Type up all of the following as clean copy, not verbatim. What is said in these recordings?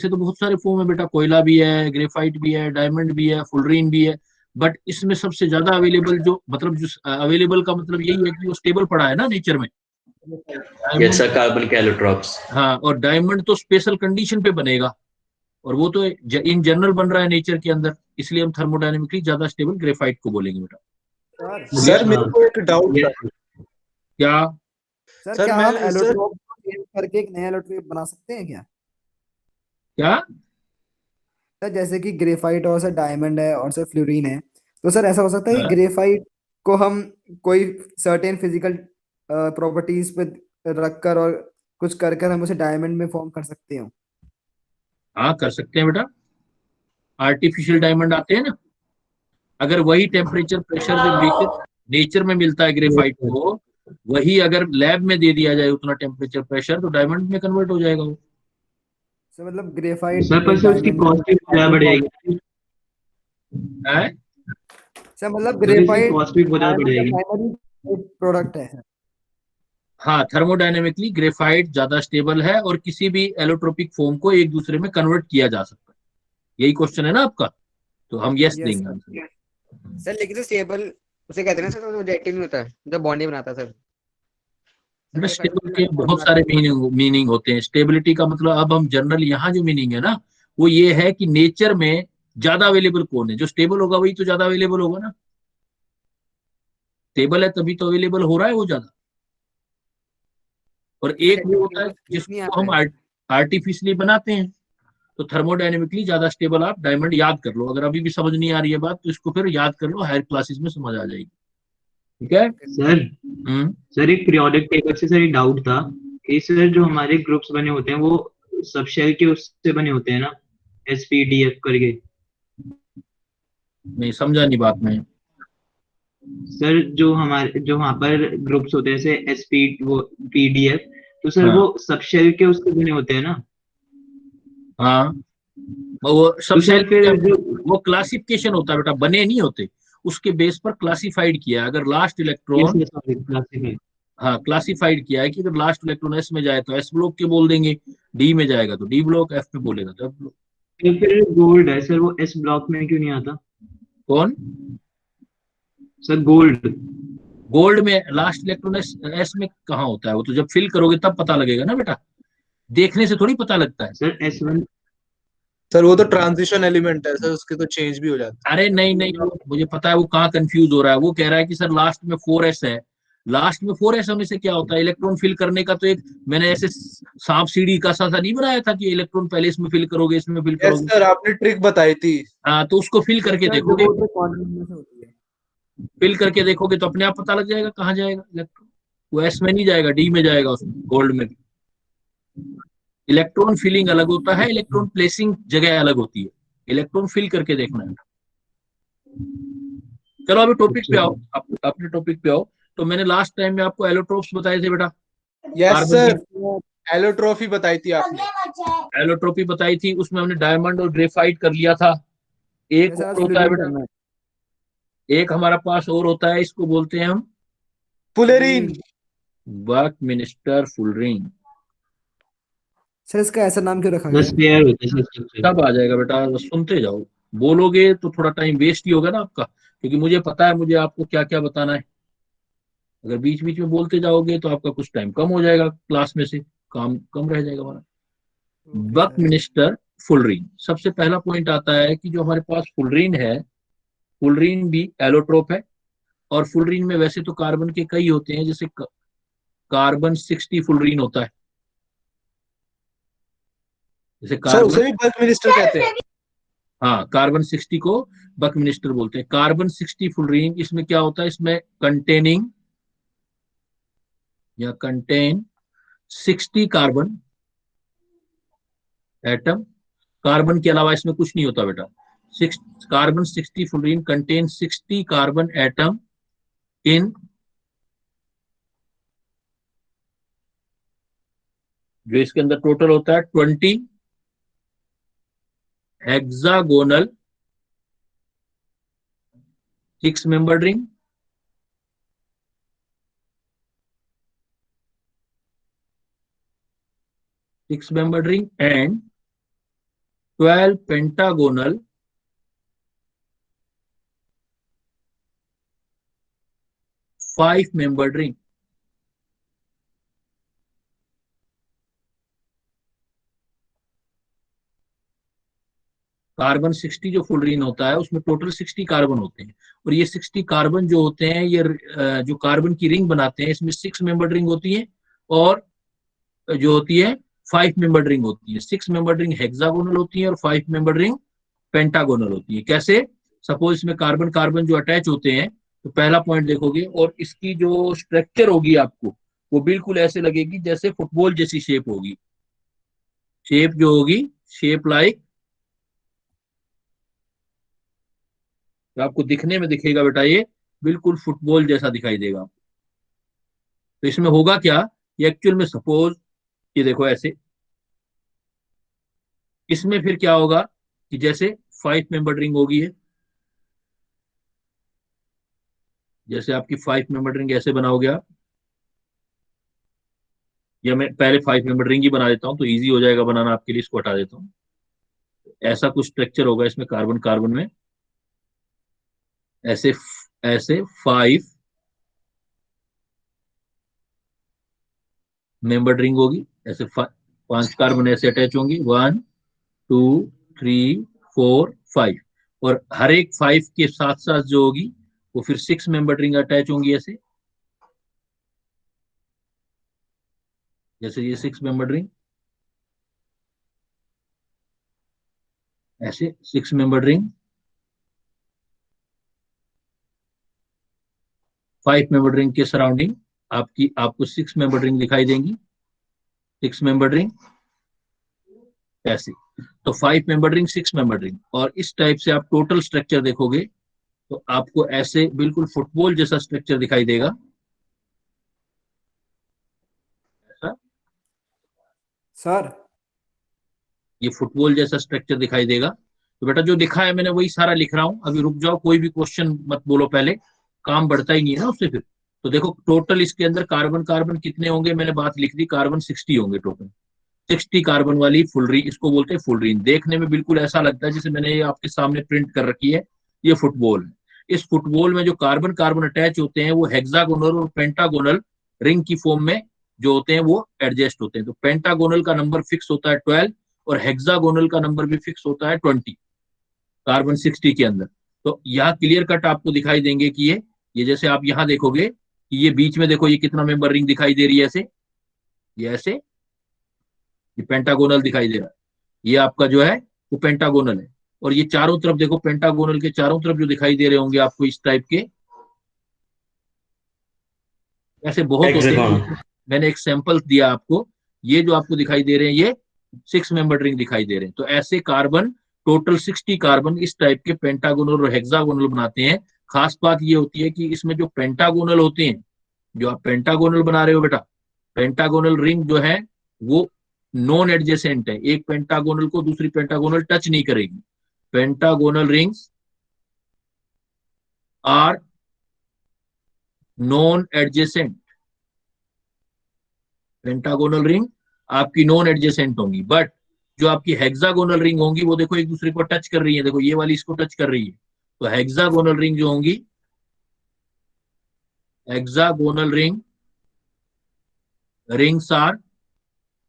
से तो बहुत सारे फोम है बेटा, कोयला भी है, ग्रेफाइट भी है, डायमंड भी है, फुलरीन भी है। बट इसमें सबसे ज्यादा अवेलेबल जो मतलब जो अवेलेबल का मतलब यही है कि वो स्टेबल पड़ा है ना नेचर में। Yes diamond, sir, carbon allotropes. हाँ, और डायमंड तो स्पेशल कंडीशन पे बनेगा, और वो तो इन जनरल बन रहा है नेचर के अंदर, इसलिए हम थर्मोडायनेमिकली ज्यादा स्टेबल ग्रेफाइट को बोलेंगे बेटा। सर ये सर मेरे को एक डाउट था। क्या? सर सर क्या हम मैं सर एलोट्रोप को चेंज करके एक नया एलोट्रोप बना सकते हैं क्या? क्या? सर जैसे कि ग्रेफाइट और सर डायमंड है और सर फ्लोरीन है, तो सर ऐसा हो सकता है कि हाँ, ग्रेफाइट को हम कोई सर्टेन फिजिकल प्रॉपर्टीज पे रखकर और कुछ कर कर हम उसे डायमंड में फॉर्म कर सकते हो? हाँ, कर सकते हैं बेटा। आर्टिफिशियल डायमंड आते हैं ना, अगर वही टेम्परेचर प्रेशर जब नेचर में मिलता है ग्रेफाइट को, वही अगर लैब में दे दिया जाए उतना टेम्परेचर प्रेशर, तो डायमंड में कन्वर्ट हो जाएगा वो। सर मतलब ग्रेफाइट सर पर सर उसकी डायमंड कॉस्ट भी ज्यादा बढ़ जाएगी। है? सर मतलब सर इसकी ग्रेफाइट कॉस्ट भी बहुत ज्यादा बढ़ डायमंड का जाएगी। प्राइमरी प्रोडक्ट है सर। हाँ, थर्मोडायनेमिकली ग्रेफाइट ज्यादा स्टेबल है, और किसी भी एलोट्रोपिक फोम को एक दूसरे में कन्वर्ट किया जा सकता है। यही क्वेश्चन है ना आपका, तो हम यस यस देंगे सर। आंसर। सर लेकिन तो स्टेबल उसे कहते हैं ना सर, वो रिएक्टिव नहीं होता, जो बॉन्ड नहीं बनाता सर। सर बेटा ग्रेफाइट स्टेबल में के बॉन्ड बहुत बनाता सारे है। मीनिंग होते हैं। स्टेबिलिटी का मतलब अब हम जनरल यहाँ जो मीनिंग है ना, वो ये है कि नेचर में ज्यादा अवेलेबल कौन है, जो स्टेबल होगा वही तो ज्यादा अवेलेबल होगा ना। स्टेबल है तभी तो अवेलेबल हो रहा है वो ज्यादा। और सर एक लेकिन वो मेरे होता है पास केस नहीं आ जिसको रहा हम है। आर्टिफिशियली बनाते हैं। तो थर्मोडायनेमिकली ज्यादा स्टेबल आप डायमंड याद कर लो, अगर अभी भी समझ नहीं आ रही है बात तो इसको फिर याद कर लो, हायर क्लासेस में समझ आ जाएगी। ठीक है। Okay sir. सर हम्म। सर एक पीरियोडिक टेबल से सर एक डाउट था कि सर जो हमारे ग्रुप्स बने होते हैं वो सब शेल के उससे बने होते हैं ना, SPDF करके। नहीं समझा नहीं बात में। सर जो हमारे जो वहाँ पर ग्रुप्स होते हैं जैसे SP वो PDF, तो सर हाँ, वो सब शेल के उससे बने होते हैं ना। हाँ, वो सब तो शेल सर फिर जो वो क्लासिफिकेशन होता है बेटा, बने नहीं होते। उसके बेस पर क्लासिफाइड किया है। अगर last yes electron, yes sorry classify. हाँ, क्लासिफाइड किया है कि अगर लास्ट इलेक्ट्रॉन एस में जाए तो एस ब्लॉक के बोल देंगे, डी में जाएगा तो डी ब्लॉक, एफ में बोलेगा तो एफ ब्लॉक। तो फिर गोल्ड है सर, वो S ब्लॉक में क्यों नहीं आता? कौन? Sir gold. गोल्ड में लास्ट इलेक्ट्रॉन एस, एस में कहाँ होता है? वो तो जब फिल करोगे तब पता लगेगा ना बेटा, देखने से थोड़ी पता लगता है। Sir S1। सर वो तो ट्रांजिशन एलिमेंट है सर, उसके तो चेंज भी हो जाते अरे नहीं नहीं, वो मुझे पता है वो कहाँ कंफ्यूज हो रहा है। वो कह रहा है कि सर लास्ट में 4s है। लास्ट में 4s होने से क्या होता है? इलेक्ट्रॉन फिल करने का तो एक, मैंने ऐसे सांप सीढ़ी का सा नहीं बनाया था कि इलेक्ट्रॉन पहले इसमें फिल करोगे, इसमें फिल हैं। यस करोगे। सर, आपने ट्रिक बताई थी। हाँ, तो उसको फिल यस करके सर, जो देखोगे। वो क्वांटम में से होती है। फिल करके देखोगे तो अपने आप पता लग जाएगा कहाँ जाएगा इलेक्ट्रॉन। वो एस में नहीं जाएगा, डी में जाएगा, उसमें गोल्ड में। इलेक्ट्रॉन फिलिंग अलग होता है, इलेक्ट्रॉन प्लेसिंग जगह अलग होती है। इलेक्ट्रॉन फिल करके देखना है। चलो अभी टॉपिक पे अच्छा आओ, अपने टॉपिक पे आओ। तो मैंने लास्ट टाइम में आपको एलोट्रोप्स बताए थे बेटा, यस कार्बन सर, के। एलोट्रॉफी बताई थी आपने। एलोट्रोपी बताई थी, उसमें हमने डायमंड और ग्रेफाइट कर लिया था। एक यस सर, आज और होता है फ्लोरीन बेटा, करना है। एक हमारा पास और होता है, इसको बोलते हैं हम पुलेरिन। फ्लोरीन। बक मिनिस्टर फुलरिंग। सर इसका ऐसा नाम क्यों रखा गया बस है? पेयर होता है सर स्ट्रक्चर। सब आ जाएगा बेटा, बस सुनते जाओ। बोलोगे तो थोड़ा टाइम वेस्ट ही होगा ना आपका, क्योंकि मुझे पता है मुझे आपको क्या क्या बताना है। अगर बीच बीच में बोलते जाओगे तो आपका कुछ टाइम कम हो जाएगा, क्लास में से काम कम रह जाएगा हमारा। ओके बक सर। मिनिस्टर फुलरीन, सबसे पहला पॉइंट आता है कि जो हमारे पास फुलरीन है, फुलरीन भी एलोट्रोप है। और फुलरीन में वैसे तो कार्बन के कई होते हैं, जैसे कार्बन 60 फुलरीन होता है। जैसे सर कार्बन, उसे भी बल्क मिनिस्टर कहते हैं। हाँ, कार्बन 60 को बक मिनिस्टर बोलते हैं। कार्बन 60 फुलरीन, इसमें क्या होता है? इसमें कंटेनिंग या कंटेन 60 कार्बन एटम। कार्बन के अलावा इसमें कुछ नहीं होता बेटा। Six carbon 60 fullerene contain 60 carbon atom in, जो इसके अंदर टोटल होता है 20 hexagonal 6 membered ring. 6 membered ring and 12 pentagonal five-membered ring. Carbon 60 जो फुल रिंग होता है उसमें टोटल 60 कार्बन होते हैं, और ये 60 कार्बन जो होते हैं ये जो कार्बन की रिंग बनाते हैं इसमें 6-मेंबर्ड रिंग होती है, और जो होती है 5-मेंबर्ड रिंग होती है। 6-मेंबर्ड रिंग हेक्सागोनल होती है और 5-मेंबर्ड रिंग पेंटागोनल होती है। कैसे? सपोज इसमें कार्बन कार्बन जो अटैच होते हैं, तो पहला पॉइंट देखोगे और इसकी जो स्ट्रक्चर होगी आपको वो बिल्कुल ऐसे लगेगी जैसे फुटबॉल जैसी शेप होगी। शेप जो होगी, शेप लाइक, तो आपको दिखने में दिखेगा बेटा ये बिल्कुल फुटबॉल जैसा दिखाई देगा। तो इसमें होगा क्या, ये एक्चुअल में सपोज ये देखो ऐसे, इसमें फिर क्या होगा कि जैसे 5-मेंबर्ड रिंग होगी है, जैसे आपकी 5-मेंबर्ड रिंग ऐसे बनाओगे आप, या मैं पहले 5-मेंबर्ड रिंग ही बना देता हूं तो इजी हो जाएगा बनाना आपके लिए, इसको हटा देता हूं। ऐसा कुछ स्ट्रक्चर होगा इसमें कार्बन कार्बन में, ऐसे ऐसे 5-मेंबर्ड रिंग होगी, ऐसे 5 कार्बन ऐसे अटैच होंगी, 1 2 3 4 5, और हर एक 5 के साथ साथ जो होगी वो फिर 6-मेंबर्ड रिंग अटैच होंगी ऐसे, जैसे ये 6-मेंबर्ड रिंग, ऐसे 6-मेंबर्ड रिंग 5-मेंबर्ड रिंग के सराउंडिंग आपको 6-मेंबर्ड रिंग दिखाई देंगी, 6-मेंबर्ड रिंग ऐसे। तो 5-मेंबर्ड रिंग, 6-मेंबर्ड रिंग, और इस टाइप से आप टोटल स्ट्रक्चर देखोगे तो आपको ऐसे बिल्कुल फुटबॉल जैसा स्ट्रक्चर दिखाई देगा, ऐसा सर ये फुटबॉल जैसा स्ट्रक्चर दिखाई देगा। तो बेटा जो लिखा है मैंने वही सारा लिख रहा हूं, अभी रुक जाओ, कोई भी क्वेश्चन मत बोलो पहले, काम बढ़ता ही नहीं है ना उससे फिर। तो देखो टोटल इसके अंदर कार्बन कार्बन कितने होंगे, मैंने बात लिख दी, कार्बन 60 होंगे टोटल। 60 कार्बन वाली फुल रिंग, इसको बोलते हैं फुल रिंग। देखने में बिल्कुल ऐसा लगता है जैसे मैंने ये आपके सामने प्रिंट कर रखी है, ये फुटबॉल है। इस फुटबॉल में जो कार्बन कार्बन अटैच होते हैं वो हेक्सागोनल और पेंटागोनल रिंग की फॉर्म में जो होते हैं वो एडजस्ट होते हैं। तो पेंटागोनल का नंबर फिक्स होता है 12 और हेक्सागोनल का नंबर भी फिक्स होता है 20 कार्बन 60 के अंदर। तो यहाँ क्लियर कट आपको दिखाई देंगे कि ये जैसे आप यहाँ देखोगे कि ये बीच में देखो ये कितना मेंबर रिंग दिखाई दे रही है ऐसे, ये ऐसे, ये पेंटागोनल दिखाई दे रहा है, ये आपका जो है वो पेंटागोनल है। और ये चारों तरफ देखो पेंटागोनल के चारों तरफ जो दिखाई दे रहे होंगे आपको इस टाइप के, ऐसे बहुत होते हैं। मैंने एक सैंपल दिया आपको, ये जो आपको दिखाई दे रहे हैं ये 6-मेंबर्ड रिंग दिखाई दे रहे हैं। तो ऐसे कार्बन टोटल 60 कार्बन इस टाइप के पेंटागोनल और हेक्सागोनल बनाते हैं। खास बात ये होती है कि इसमें जो पेंटागोनल होते हैं, जो आप पेंटागोनल बना रहे हो बेटा, पेंटागोनल रिंग जो है वो नॉन एडजेसेंट है, एक पेंटागोनल को दूसरी पेंटागोनल टच नहीं करेगी। Pentagonal rings are non adjacent, pentagonal ring आपकी नॉन एडजेसेंट होंगी, बट जो आपकी हेक्सागोनल रिंग होंगी वो देखो एक दूसरे को टच कर रही है, देखो ये वाली इसको टच कर रही है। तो हेक्सागोनल रिंग जो होंगी, हेक्सागोनल रिंग्स आर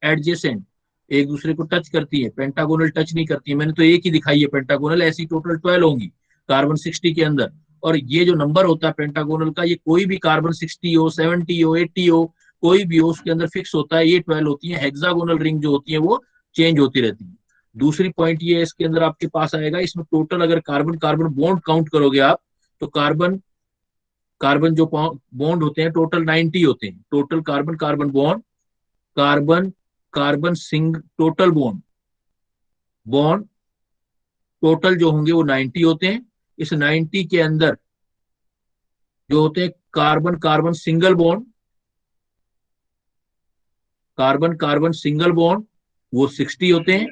एडजेसेंट, एक दूसरे को टच करती है, पेंटागोनल टच नहीं करती है। मैंने तो एक ही दिखाई है पेंटागोनल, ऐसी टोटल 12 होंगी कार्बन 60 के अंदर। और ये जो नंबर होता है पेंटागोनल का, ये कोई भी कार्बन 60 हो, 70 हो, 80 हो, कोई भी हो उसके अंदर फिक्स होता है, ये 12 होती है। हेक्सागोनल रिंग जो होती है वो चेंज होती रहती है। दूसरी पॉइंट ये इसके अंदर आपके पास आएगा, इसमें टोटल अगर कार्बन कार्बन बॉन्ड काउंट करोगे आप, तो कार्बन कार्बन जो बॉन्ड होते हैं टोटल 90 होते हैं। Total carbon carbon bond, carbon carbon single total bond bond total जो होंगे वो 90 होते हैं। इस 90 के अंदर जो होते हैं carbon carbon single bond, carbon carbon single bond वो 60 होते हैं।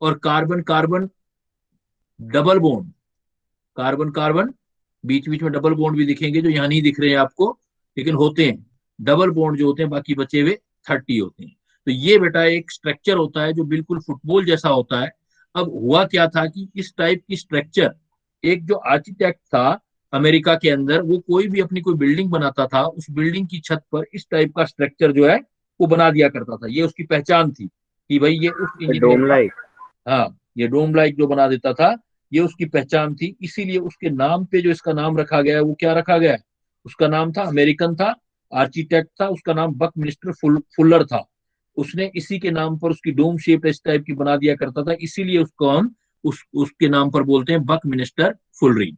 और carbon carbon double bond, carbon carbon बीच बीच में डबल बॉन्ड भी दिखेंगे जो यहाँ नहीं दिख रहे हैं आपको, लेकिन होते हैं डबल बॉन्ड जो होते हैं, बाकी बचे हुए 30 होते हैं। तो ये बेटा एक स्ट्रक्चर होता है जो बिल्कुल फुटबॉल जैसा होता है। अब हुआ क्या था कि इस टाइप की स्ट्रक्चर, एक जो आर्किटेक्ट था अमेरिका के अंदर, वो कोई भी अपनी कोई बिल्डिंग बनाता था, उस बिल्डिंग की छत पर इस टाइप का स्ट्रक्चर जो है वो बना दिया करता था। ये उसकी पहचान थी कि भाई ये उस इंजीनियर डोम लाइक। हाँ, ये डोम लाइक जो बना देता था, ये उसकी पहचान थी। इसीलिए उसके नाम पे जो इसका नाम रखा गया है वो क्या रखा गया है, उसका नाम था, अमेरिकन था, आर्किटेक्ट था, उसका नाम बकमिस्टर फुलर था। उसने इसी के नाम पर उसकी डोम शेप इस टाइप की बना दिया करता था, इसीलिए उसको हम उसके नाम पर बोलते हैं बकमिस्टर फुलरीन,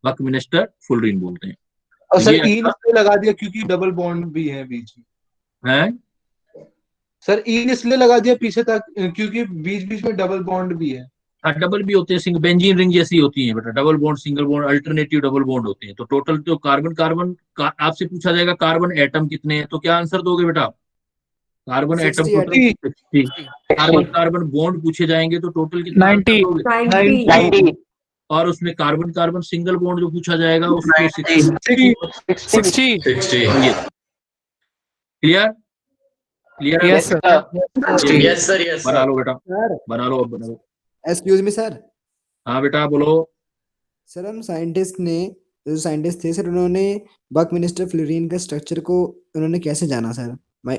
बकमिस्टर फुलरीन बोलते हैं। और सर ये इन इसलिए लगा दिया क्योंकि डबल बॉन्ड भी है बीच में। है सर इन इसलिए लगा दिया पीछे तक क्योंकि बीच बीच में डबल बॉन्ड भी है। डबल भी होते हैं, सिंगल बेंजीन रिंग जैसी होती है बेटा, double bond, single bond, alternative double bond होते हैं। तो टोटल जो कार्बन कार्बन आपसे पूछा जाएगा कार्बन एटम कितने हैं, तो क्या आंसर दोगे बेटा आप? Carbon atom 60 total 60। Carbon carbon bond पूछे जाएंगे तो टोटल कितना आंसर दोगे? 90। और उसमें कार्बन कार्बन सिंगल बॉन्ड जो पूछा जाएगा उसको 60। क्लियर? क्लियर है? Yes sir. Yes sir, yes बना सर। लो बेटा, सर बना लो, अब बना लो। Excuse me sir. हाँ बेटा बोलो। सर हम साइंटिस्ट ने, जो साइंटिस्ट थे सर, उन्होंने बकमिस्टर फ्लोरीन के स्ट्रक्चर को उन्होंने कैसे जाना सर? मैं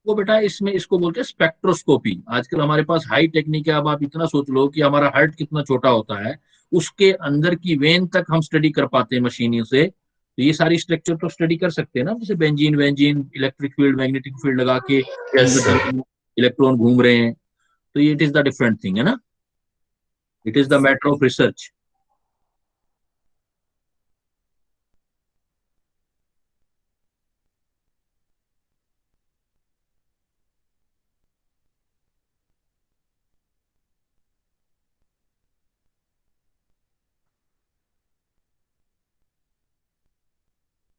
वो बेटा इसमें इसको बोलते हैं स्पेक्ट्रोस्कोपी। आजकल हमारे पास हाई टेक्निक है। अब आप इतना सोच लो कि हमारा हार्ट कितना छोटा होता है, उसके अंदर की वेन तक हम स्टडी कर पाते हैं मशीनियों से। तो ये सारी स्ट्रक्चर तो स्टडी कर सकते हैं ना, जैसे benzene benzene, electric field magnetic field लगा के यस सर। इलेक्ट्रॉन घूम रहे हैं। तो ये it is the different thing है ना, it is the matter of research.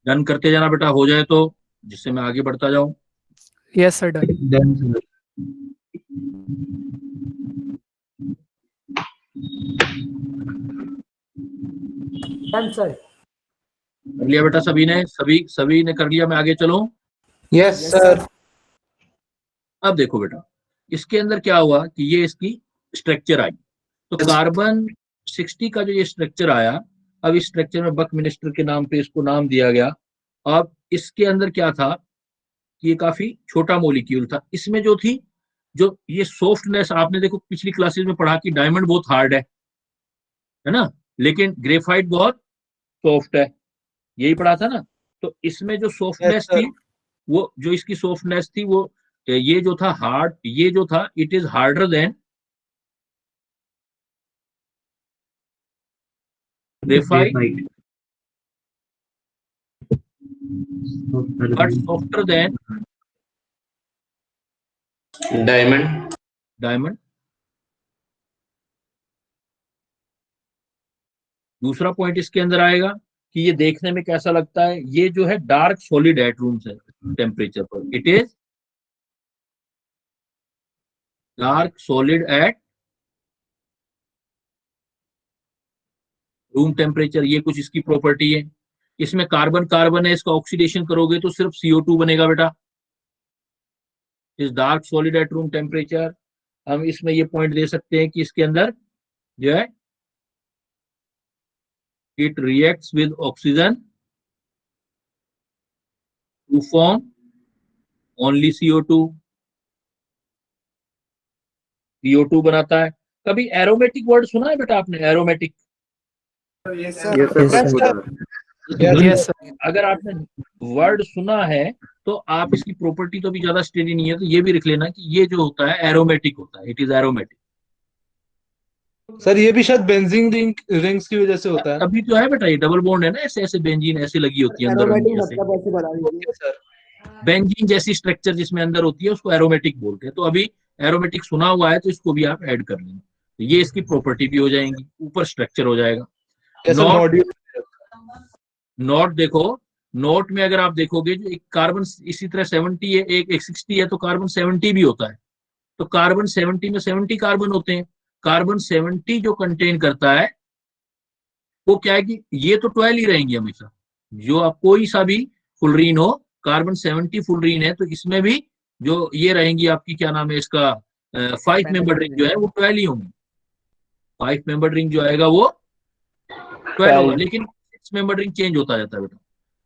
Done करते जाना बेटा, हो जाए तो, जिससे मैं आगे बढ़ता जाऊं। Yes sir done. Done sir. कर लिया बेटा सभी ने, सभी ने कर लिया, मैं आगे चलूं। Yes sir. अब देखो बेटा, इसके अंदर क्या हुआ कि ये इसकी स्ट्रक्चर आई। तो कार्बन 60 का जो ये स्ट्रक्चर आया, अब इस स्ट्रक्चर में बकमिस्टर के नाम पे इसको नाम दिया गया। अब इसके अंदर क्या था कि ये काफी छोटा मॉलिक्यूल था। इसमें जो थी, जो ये सॉफ्टनेस, आपने देखो पिछली क्लासेस में पढ़ा कि डायमंड बहुत हार्ड है ना, लेकिन ग्रेफाइट बहुत सॉफ्ट है, यही पढ़ा था ना। तो इसमें जो सॉफ्टनेस sir. थी, वो जो इसकी सॉफ्टनेस थी, वो ये जो था हार्ड, ये जो था it is harder than graphite but softer then diamond. Diamond. दूसरा पॉइंट इसके अंदर आएगा कि ये देखने में कैसा लगता है। ये जो है dark solid at room temperature पर, it is dark solid at room temperature. ये कुछ इसकी प्रॉपर्टी है। इसमें कार्बन कार्बन है, इसका ऑक्सीडेशन करोगे तो सिर्फ CO2 बनेगा बेटा। इस dark solid at room temperature. हम इसमें ये पॉइंट दे सकते हैं कि इसके अंदर जो है it reacts with oxygen to form only CO2। CO2 बनाता है। कभी एरोमेटिक वर्ड सुना है बेटा आपने, एरोमेटिक? Yes sir. अगर आपने वर्ड सुना है तो आप इसकी प्रॉपर्टी तो भी ज्यादा स्टडी नहीं है, तो ये भी लिख लेना कि ये जो होता है एरोमेटिक होता है, इट इज एरोमेटिक। सर ये भी शायद बेंजीन रिंग्स की वजह से होता है। अभी तो है बेटा, ये डबल बॉन्ड है ना, ऐसे ऐसे बेंजीन ऐसे लगी होती है अंदर। एरोमेटिक मतलब ऐसे बता दीजिए सर बेंजीन जैसी स्ट्रक्चर जिसमें अंदर होती है उसको एरोमेटिक बोलते हैं। तो अभी एरोमेटिक सुना हुआ है तो इसको भी आप ऐड कर लेंगे, तो ये इसकी प्रॉपर्टी भी हो जाएंगी, ऊपर स्ट्रक्चर हो जाएगा। नोट देखो, नोट में अगर आप देखोगे जो एक कार्बन इसी तरह 70 है, एक 60 है, तो कार्बन 70 भी होता है। तो कार्बन 70 में 70 कार्बन होते हैं। कार्बन 70 जो कंटेन करता है वो क्या है कि ये तो 12 ही रहेंगी हमेशा। जो आप कोई सा भी फुलरीन हो, कार्बन 70 फुलरीन है, तो इसमें भी जो ये रहेंगी आपकी, क्या नाम है इसका, 5 मेंबर रिंग जो है वो 12 ही होंगी। 5 मेंबर रिंग जो आएगा वो 12 होगा, लेकिन 6 मेंबर रिंग चेंज होता जाता है बेटा।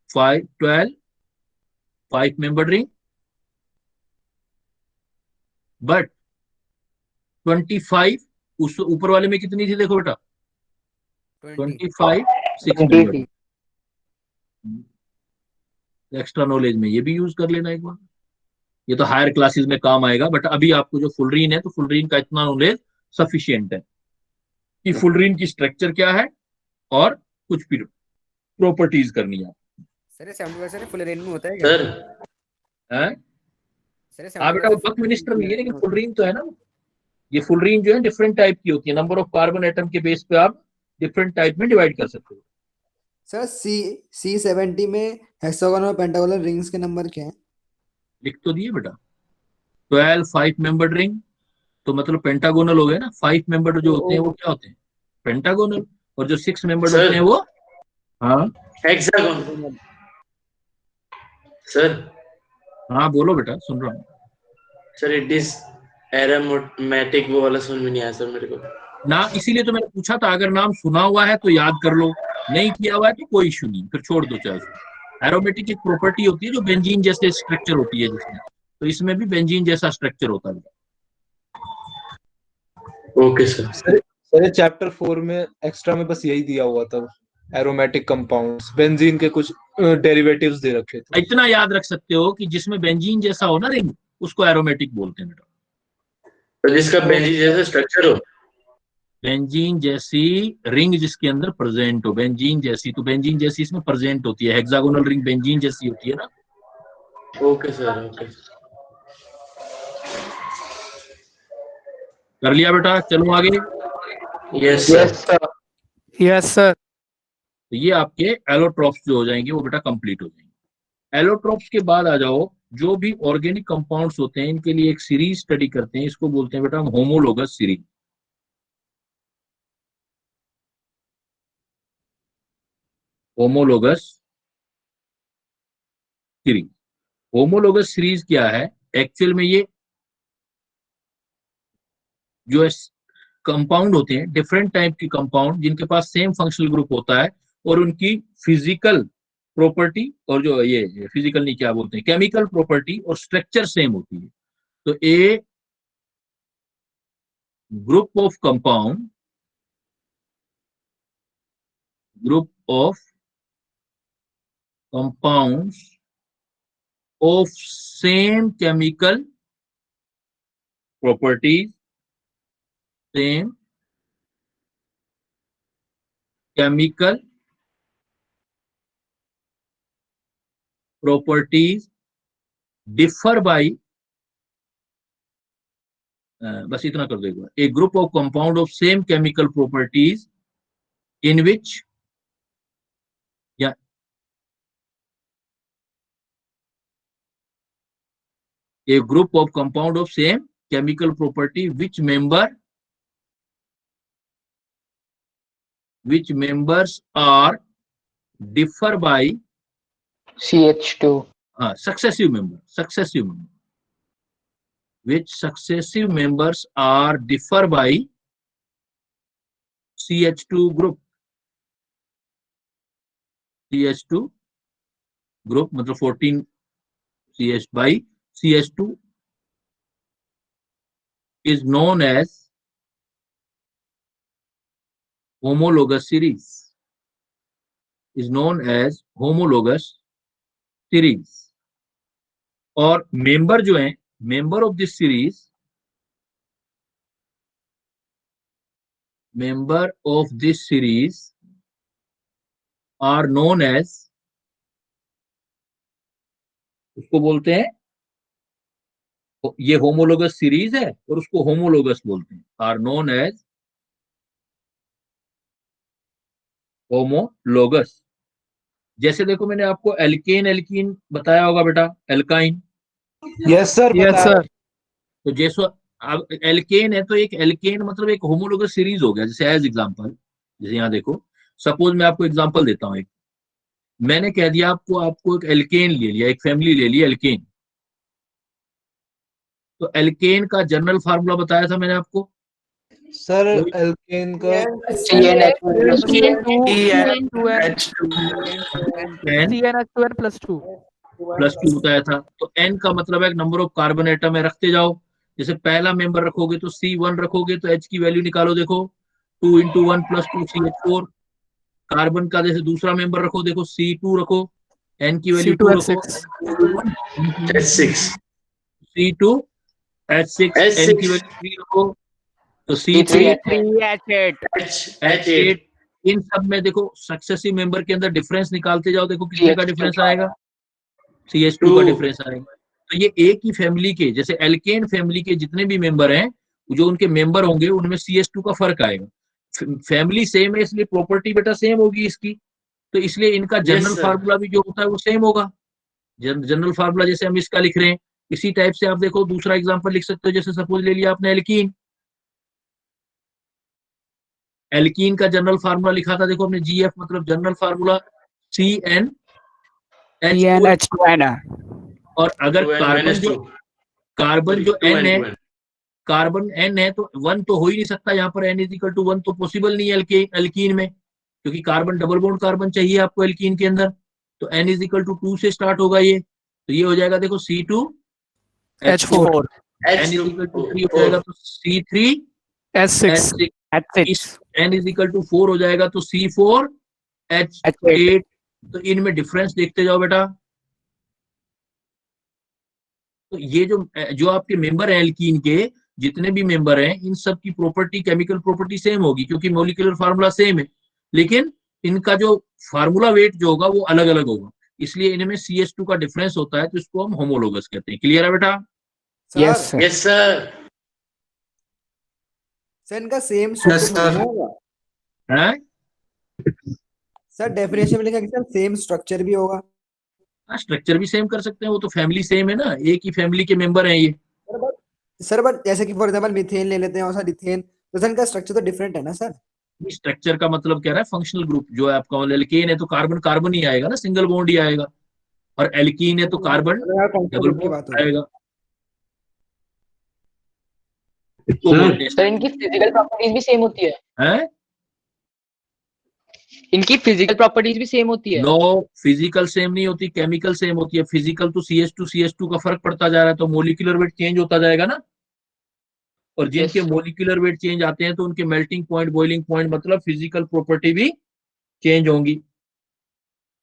5 12 5 मेंबर रिंग, बट 25 उस ऊपर वाले में कितनी थी देखो बेटा, 20 25 6 मेंबर। एक्स्ट्रा नॉलेज में ये भी यूज कर लेना एक बार, ये तो हायर क्लासेस में काम आएगा, बट अभी आपको जो फुल रीन है तो फुल रीन का इतना नॉलेज सफिशिएंट है कि फुल रीन की स्ट्रक्चर क्या है और कुछ प्रॉपर्टीज करनी है। सर 70% फुल रेंज में होता है क्या? सर हैं? सर हाँ बेटा, वो बक मिनिस्टर नहीं है, लेकिन फुल रीन तो है ना। ये फुल रीन जो है डिफरेंट टाइप की होती है, नंबर ऑफ कार्बन एटम के बेस पे आप डिफरेंट टाइप में डिवाइड कर सकते हो। सर C70 में हेक्सागोनल और पेंटागोनल रिंग्स के नंबर क्या हैं? लिख तो दिए बेटा, 12 5 मेंबर्ड रिंग तो मतलब पेंटागोनल हो गया ना। 5 मेंबर्ड जो होते हैं वो क्या होते हैं, पेंटागोनल, और जो 6 मेंबर्ड सर। होते हैं वो, हाँ हेक्सागोन। सर हाँ बोलो बेटा, सुन रहा हूँ। सर इट इज एरोमेटिक, वो वाला समझ में नहीं आया सर मेरे को। ना इसीलिए तो मैंने पूछा था, अगर नाम सुना हुआ है तो याद कर लो, नहीं किया हुआ है तो कोई इशू नहीं, फिर छोड़ दो चाहे उसको। एरोमेटिक एक प्रॉपर्टी होती है जो बेंजीन जैसे स्ट्रक्चर होती है जिसमें, तो इसमें भी बेंजीन जैसा स्ट्रक्चर होता है। Okay sir. सर चैप्टर 4 में एक्स्ट्रा में बस यही दिया हुआ था, एरोमेटिक कंपाउंड्स, बेंजीन के कुछ डेरिवेटिव्स दे रखे थे। इतना याद रख सकते हो कि जिसमें बेंजीन जैसा हो ना रिंग, उसको एरोमेटिक बोलते हैं बेटा। तो जिसका बेंजीन जैसा स्ट्रक्चर हो, बेंजीन जैसी रिंग जिसके अंदर प्रेजेंट हो, बेंजीन जैसी, तो बेंजीन जैसी इसमें प्रेजेंट होती है, हेक्सागोनल रिंग बेंजीन जैसी होती है ना। Okay sir okay. कर लिया बेटा, चलो आगे। Yes sir. Yes, sir. तो ये आपके एलोट्रॉप्स जो हो जाएंगे वो बेटा कंप्लीट हो जाएंगे। एलोट्रॉप्स के बाद आ जाओ, जो भी ऑर्गेनिक कंपाउंड्स होते हैं इनके लिए एक सीरीज स्टडी करते हैं, इसको बोलते हैं बेटा homologous series. Homologous series, homologous series क्या है एक्चुअल में, ये जो कंपाउंड होते हैं, डिफरेंट टाइप के कंपाउंड जिनके पास सेम फंक्शनल ग्रुप होता है और उनकी फिजिकल प्रॉपर्टी और जो ये फिजिकल नहीं क्या बोलते हैं, केमिकल प्रॉपर्टी और स्ट्रक्चर सेम होती है। तो a group of compound, group of compounds of same chemical properties, same chemical properties differ by, बस इतना कर दो एक बार, a group of compound of same chemical properties in which, या a group of compound of same chemical property which members are differ by CH2. successive member, which successive members are differ by CH2 group, CH2 group मतलब 14 CH by CH2 is known as homologous series, is known as homologous series। और member जो हैं, member of this series, member of this series are known as, उसको बोलते हैं, ये homologous series है और उसको होमोलोगस बोलते हैं, आर नोन एज होमोलोगस। जैसे देखो मैंने आपको एल्केन एल्कीन बताया होगा बेटा, alkyne. Yes sir Yes, sir. तो जैसे अब एल्केन है तो एक एल्केन मतलब एक होमोलोगस सीरीज हो गया। जैसे एज एग्जांपल, जैसे यहाँ देखो, सपोज मैं आपको एग्जांपल देता हूँ, एक मैंने कह दिया आपको एक एल्केन ले लिया, एक फैमिली ले लिया एल्केन, तो एल्केन का जनरल फार्मूला बताया था मैंने आपको, सर एल्केन का CnH2 CnH2n प्लस 2 बताया था। तो एन का मतलब है नंबर ऑफ कार्बन एटम है, रखते जाओ। जैसे पहला मेंबर रखोगे तो C1 रखोगे तो H की वैल्यू निकालो, देखो 2 × 1 + 2 CH4। कार्बन का जैसे दूसरा मेंबर रखो, देखो C2 रखो, N की वैल्यू 2 रखो, H6 C2 H6, N की वैल्यू 3 रखो, तो C3 H8। इन सब में देखो सक्सेसिव मेंबर के अंदर डिफरेंस निकालते जाओ, देखो कितने का डिफरेंस आएगा, CH2 का डिफरेंस आएगा। तो ये एक ही फैमिली के, जैसे एल्केन फैमिली के जितने भी मेंबर हैं, जो उनके मेंबर होंगे उनमें CH2 का फर्क आएगा। फैमिली सेम है इसलिए प्रॉपर्टी बेटा सेम होगी इसकी, तो इसलिए इनका जनरल फार्मूला भी जो होता है वो सेम होगा। जनरल फार्मूला जैसे हम इसका लिख रहे हैं, इसी टाइप से आप देखो दूसरा एग्जांपल लिख सकते हो। जैसे सपोज ले लिया आपने एल्कीन, एल्कीन का जनरल फार्मूला लिखा था, देखो हमने GF मतलब जनरल फार्मूला CnH4। और अगर कार्बन जो N है, कार्बन N है तो 1 तो हो ही नहीं सकता यहाँ पर, N = 1 तो पॉसिबल नहीं है एल्कीन में, क्योंकि कार्बन डबल बॉन्ड कार्बन चाहिए आपको एल्कीन के अंदर। तो N = 2 से स्टार्ट होगा ये, तो ये हो जाएगा देखो C2H4, N = 3 हो जाएगा तो C3H6, N = 4 हो जाएगा तो C4H8। तो इनमें डिफरेंस देखते जाओ बेटा। तो ये जो आपके मेंबर हैं एल्कीन के, जितने भी मेंबर हैं, इन सब की प्रॉपर्टी, केमिकल प्रॉपर्टी सेम होगी, क्योंकि मॉलिक्यूलर फार्मूला सेम है, लेकिन इनका जो फार्मूला वेट जो होगा वो अलग अलग होगा, इसलिए इनमें CH2 का डिफरेंस होता है, तो इसको हम होमोलोगस कहते हैं। क्लियर है बेटा? Yes yes sir. सर इनका सेम स्ट्रक्चर होगा है सर, डेफिनेशन में लिखा कि सर सेम स्ट्रक्चर भी होगा। स्ट्रक्चर भी सेम कर सकते हैं, वो तो फैमिली सेम है ना, एक ही फैमिली के मेंबर हैं ये। सर बट जैसे कि फॉर एग्जांपल मीथेन ले लेते हैं और सर इथेन, तो सर इनका स्ट्रक्चर तो डिफरेंट है ना सर। स्ट्रक्चर का मतलब क्या रहा है, फंक्शनल ग्रुप जो है आपका, एल्केन है तो कार्बन कार्बन ही आएगा ना, सिंगल बॉन्ड ही आएगा, और एल्कीन है तो कार्बन डबल की बात बॉन्ड आएगा। सर इनकी फिजिकल प्रॉपर्टीज भी सेम होती है? हैं? इनकी फिजिकल प्रॉपर्टीज भी सेम होती है? नो, फिजिकल सेम नहीं होती, केमिकल सेम होती है। फिजिकल तो CH2 का फर्क पड़ता जा रहा है, तो मोलिकुलर वेट चेंज होता जाएगा ना, और जिनके मोलिकुलर वेट चेंज आते हैं तो उनके मेल्टिंग पॉइंट, बॉइलिंग पॉइंट, मतलब फिजिकल प्रॉपर्टी भी चेंज होंगी,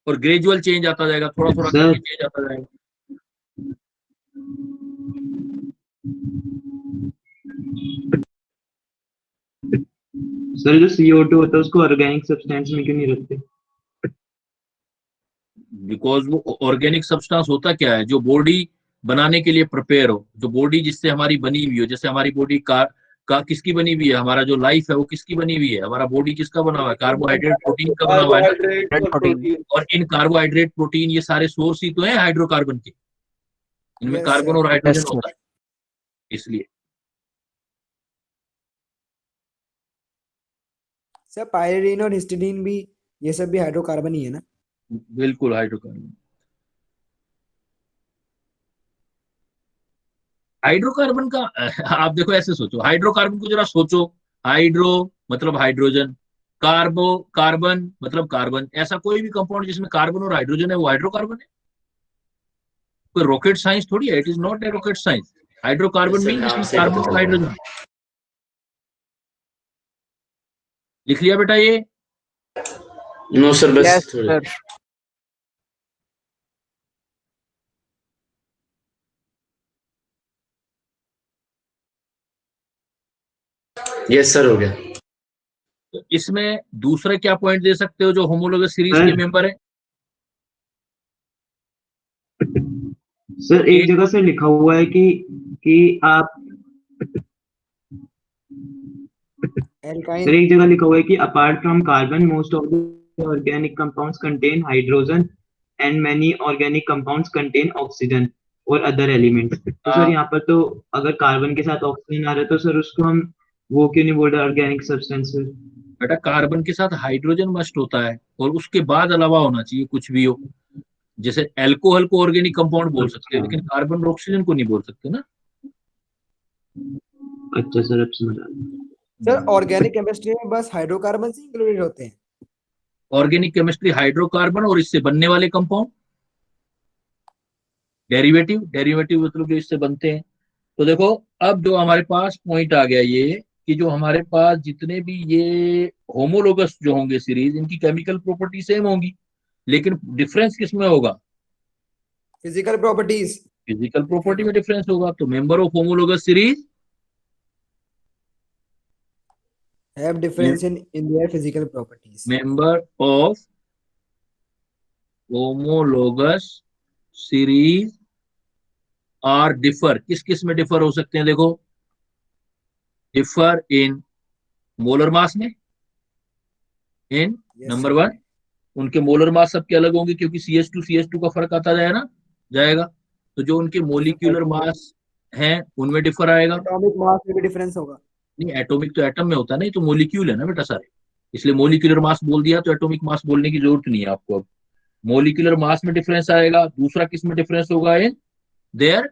और ग्रेजुअल चेंज आता जाएगा, थोड़ा थोड़ा करके चेंज आता जाएगा। सर जो CO2 होता है उसको ऑर्गेनिक सब्सटेंस में क्यों नहीं रखते? बिकॉज वो ऑर्गेनिक सब्सटेंस होता क्या है, जो बॉडी बनाने के लिए प्रिपेयर हो, जो बॉडी जिससे हमारी बनी हुई हो। जैसे हमारी बॉडी का किसकी बनी हुई है, हमारा जो लाइफ है वो किसकी बनी हुई है, हमारा बॉडी किसका बना हुआ है, कार्बोहाइड्रेट प्रोटीन का बना हुआ है। और इन कार्बोहाइड्रेट प्रोटीन ये सारे सोर्स ही तो है हाइड्रोकार्बन के, इनमें कार्बन और हाइड्रोजन होता है, इसलिए। सर पायरीन और हिस्टिडीन भी, ये सब भी हाइड्रोकार्बन ही है ना? बिल्कुल हाइड्रोकार्बन। हाइड्रोकार्बन का आप देखो ऐसे सोचो, हाइड्रोकार्बन को जरा सोचो, हाइड्रो मतलब हाइड्रोजन, कार्बन मतलब कार्बन, ऐसा कोई भी कंपाउंड जिसमें कार्बन और हाइड्रोजन है वो हाइड्रोकार्बन है। कोई रॉकेट साइंस थोड़ी है, it is not a rocket science. Hydrocarbon mean carbon और हाइड्रोजन। लिख लिया बेटा ये? नो सर, बस Yes, थोड़ी। sir. यस सर, हो गया। तो इसमें दूसरे क्या पॉइंट दे सकते हो जो होमोलोगस सीरीज के मेंबर है? सर एक जगह से लिखा हुआ है कि आप, सर एक जगह लिखा हुआ है कि apart from carbon most of the organic compounds contain hydrogen and many organic compounds contain oxygen और अदर एलिमेंट्स। तो सर यहाँ पर तो अगर कार्बन के साथ ऑक्सीजन आ रहा है तो सर उसको हम वो क्यों नहीं बोल रहे ऑर्गेनिक सब्सटेंसेस? बेटा कार्बन के साथ हाइड्रोजन मस्ट होता है, और उसके बाद अलावा होना चाहिए कुछ भी हो। जैसे अल्कोहल को ऑर्गेनिक कंपाउंड बोल सकते हैं, लेकिन कार्बन और ऑक्सीजन को नहीं बोल सकते ना। अच्छा सर, अब समझ आ गया। सर ऑर्गेनिक केमिस्ट्री में बस हाइड्रोकार्बन ही इंक्लूडेड होते हैं? ऑर्गेनिक केमिस्ट्री हाइड्रोकार्बन और इससे बनने वाले कंपाउंड, डेरिवेटिव, डेरिवेटिव मतलब जो इससे बनते हैं। तो देखो अब जो हमारे पास पॉइंट आ गया ये कि जो हमारे पास जितने भी ये होमोलोगस जो होंगे सीरीज, इनकी केमिकल प्रॉपर्टी सेम होंगी, लेकिन डिफरेंस किसमें होगा? Physical properties. फिजिकल प्रॉपर्टी में डिफरेंस होगा। तो member of homologous series have difference in their physical properties. Member of homologous series are differ, किस किस में डिफर हो सकते हैं? देखो, डिफर इन मोलर मास में, इन नंबर वन, उनके मोलर मास सबके अलग होंगे क्योंकि CH2 का फर्क आता जाएगा। तो जो उनके मोलिक्यूलर मास हैं उनमें डिफर आएगा। एटॉमिक मास में भी डिफरेंस होगा। नहीं, एटॉमिक तो एटम में होता है ना, ये तो मोलिक्यूल है ना बेटा सारे, इसलिए मोलिक्यूलर मास बोल दिया तो एटॉमिक मास बोलने की जरूरत नहीं है आपको। अब मोलिक्यूलर मास में डिफरेंस आएगा। दूसरा किस में डिफरेंस होगा? In their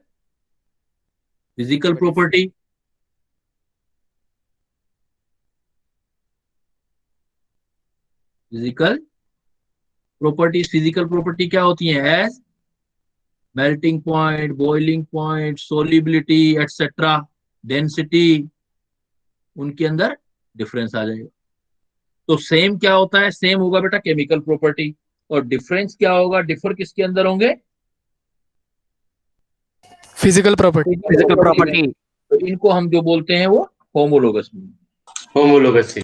physical property. Physical property क्या होती है? As melting point, boiling point, solubility etcetera, density, उनके अंदर डिफरेंस आ जाएगा। तो सेम क्या होता है? सेम होगा बेटा केमिकल प्रॉपर्टी। और डिफरेंस क्या होगा? डिफर किसके अंदर होंगे? Physical property. Physical property. तो इनको हम जो बोलते हैं वो होमोलोगस में। होमोलोगस से।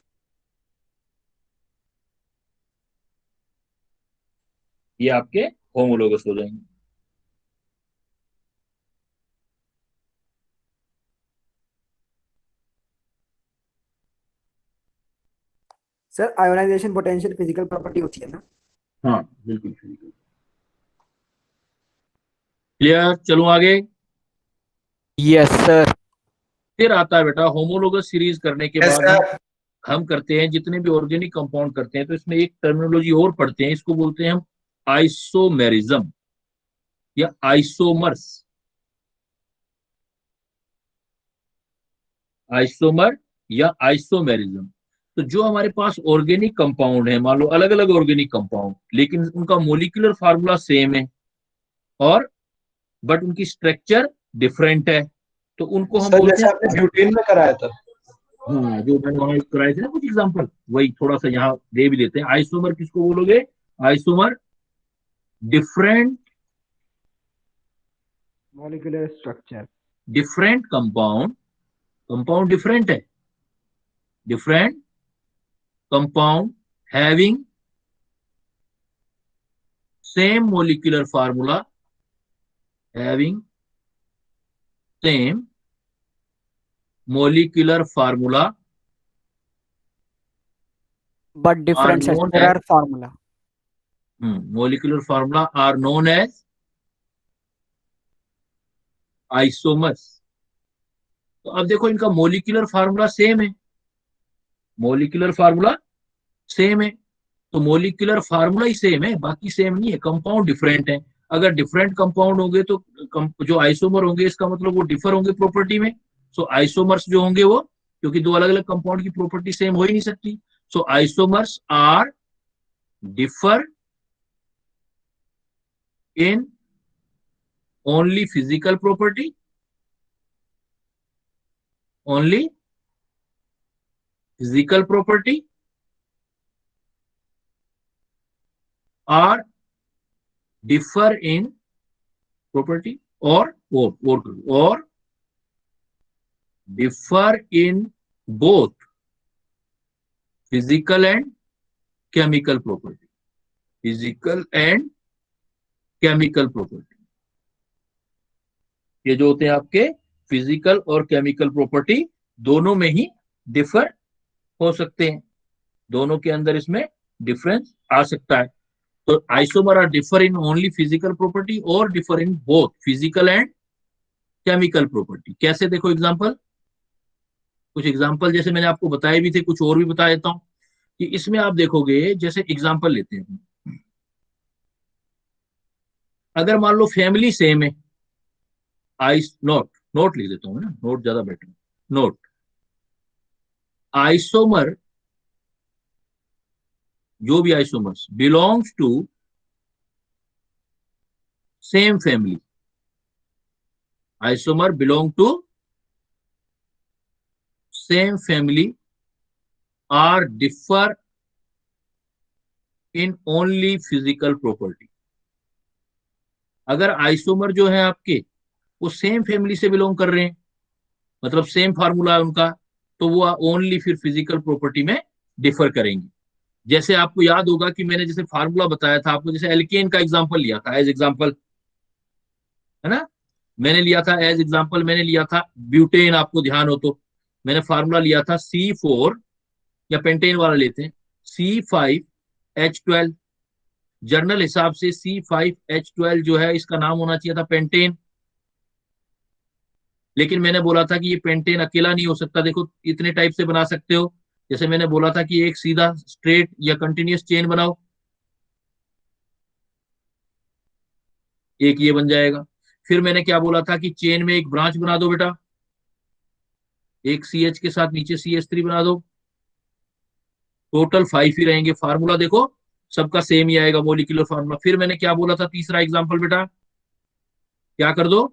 ये आपके होमोलोगस हो जाएंगे। Sir ionization potential physical property होती है ना? हाँ बिल्कुल फिजिकल। क्लियर? चलो आगे। Yes, sir. फिर आता है बेटा होमोलोगस सीरीज करने के Yes, बाद sir. हम करते हैं जितने भी ऑर्गेनिक कंपाउंड करते हैं तो इसमें एक टर्मिनोलॉजी और पढ़ते हैं, इसको बोलते हैं हम आइसोमेरिज्म या आइसोमर्स। आइसोमर या आइसोमेरिज्म। तो जो हमारे पास ऑर्गेनिक कंपाउंड है, मान लो अलग अलग ऑर्गेनिक कंपाउंड, लेकिन उनका मोलिकुलर फार्मूला सेम है और बट उनकी स्ट्रक्चर डिफरेंट है, तो उनको हम सर बोलते जैसे आपने हैं। ब्यूटेन में कराया था। हाँ, जो मैंने वहां कराए थे ना कुछ एग्जांपल, वही थोड़ा सा यहाँ दे भी देते हैं। आइसोमर किसको बोलोगे? Isomer different molecular structure. Different compound, compound different है, different compound having same molecular formula, having same molecular formula But difference as per our formula. molecular formula are known as isomers। तो अब देखो इनका molecular formula same है, molecular formula same है, तो molecular formula ही same है, बाकी same नहीं है, कंपाउंड डिफरेंट है। अगर डिफरेंट कंपाउंड होंगे तो जो आइसोमर होंगे इसका मतलब वो डिफर होंगे प्रॉपर्टी में। सो आइसोमर्स जो होंगे वो, क्योंकि दो अलग अलग कंपाउंड की प्रॉपर्टी सेम हो ही नहीं सकती, so isomers are differ in only physical property, only physical property, or differ in property, or differ in both physical and chemical property, physical and chemical property। ये जो होते हैं आपके फिजिकल और केमिकल प्रॉपर्टी दोनों में ही डिफर हो सकते हैं, दोनों के अंदर इसमें डिफरेंस आ सकता है। तो isomer are differ in only physical property और differ in both physical and chemical property. कैसे? देखो एग्जांपल, कुछ एग्जांपल जैसे मैंने आपको बताए भी थे, कुछ और भी बता देता हूं कि इसमें आप देखोगे, जैसे एग्जांपल लेते हैं, अगर मान लो फैमिली सेम है, आइस नॉट नोट लिख देता हूँ ना, नोट ज्यादा बेटर। नोट, आइसोमर, जो भी isomers belongs to same family, isomer belong to same family are differ in only physical property. अगर आइसोमर जो है आपके वो सेम फैमिली से बिलोंग कर रहे हैं, मतलब सेम फार्मूला है उनका, तो वो ओनली फिर फिजिकल प्रॉपर्टी में डिफर करेंगे। जैसे आपको याद होगा कि मैंने जैसे फार्मूला बताया था आपको, जैसे एल्केन का एग्जांपल लिया था एज एग्जांपल, है ना, मैंने लिया था एज एग्जांपल, मैंने लिया था ब्यूटेन, आपको ध्यान हो तो मैंने फार्मूला लिया था C4, या पेंटेन वाला लेते हैं C5H12। जर्नल हिसाब से C5H12 जो है इसका नाम होना चाहिए था पेंटेन, लेकिन मैंने बोला था कि ये पेंटेन अकेला नहीं हो सकता। देखो इतने टाइप से बना सकते हो, जैसे मैंने बोला था कि एक सीधा स्ट्रेट या कंटिन्यूअस चेन बनाओ, एक ये बन जाएगा। फिर मैंने क्या बोला था कि चेन में एक ब्रांच बना दो बेटा, एक CH के साथ नीचे CH3 बना दो, टोटल 5 ही रहेंगे। फार्मूला देखो सबका सेम ही आएगा, मोलिकुलर फार्मूला। फिर मैंने क्या बोला था, तीसरा एग्जांपल बेटा, क्या कर दो,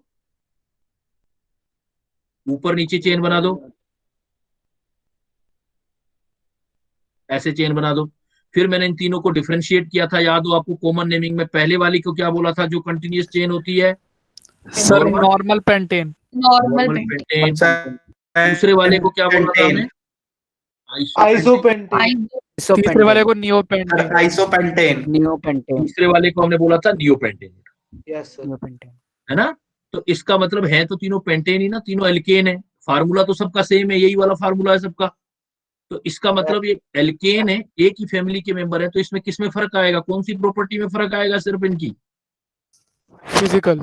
ऊपर नीचे चेन बना दो, ऐसे चेन बना दो। फिर मैंने इन तीनों को डिफरेंशिएट किया था, याद हो आपको, कॉमन नेमिंग में पहले वाली को क्या बोला था, जो कंटिन्यूअस चेन होती है, sir normal normal pentane. Normal pentane. दूसरे वाले को क्या बोला था हमने, आइसोपेंटेन। तीसरे वाले को नियो पेंटेन। आइसोपेंटेन। नियोपेंटेन। तीसरे वाले को हमने बोला था नियोपेंटेन, यस सर। नियोपेंटेन। है ना। तो इसका मतलब है तो तीनों पेंटेन ही ना, तीनों एल्केन है, फार्मूला तो सबका सेम है, यही वाला फार्मूला है सबका। तो इसका मतलब ये एल्केन है, एक ही फैमिली के मेंबर है, तो इसमें किस में फर्क आएगा, कौन सी प्रॉपर्टी में फर्क आएगा, सिर्फ इनकी physical.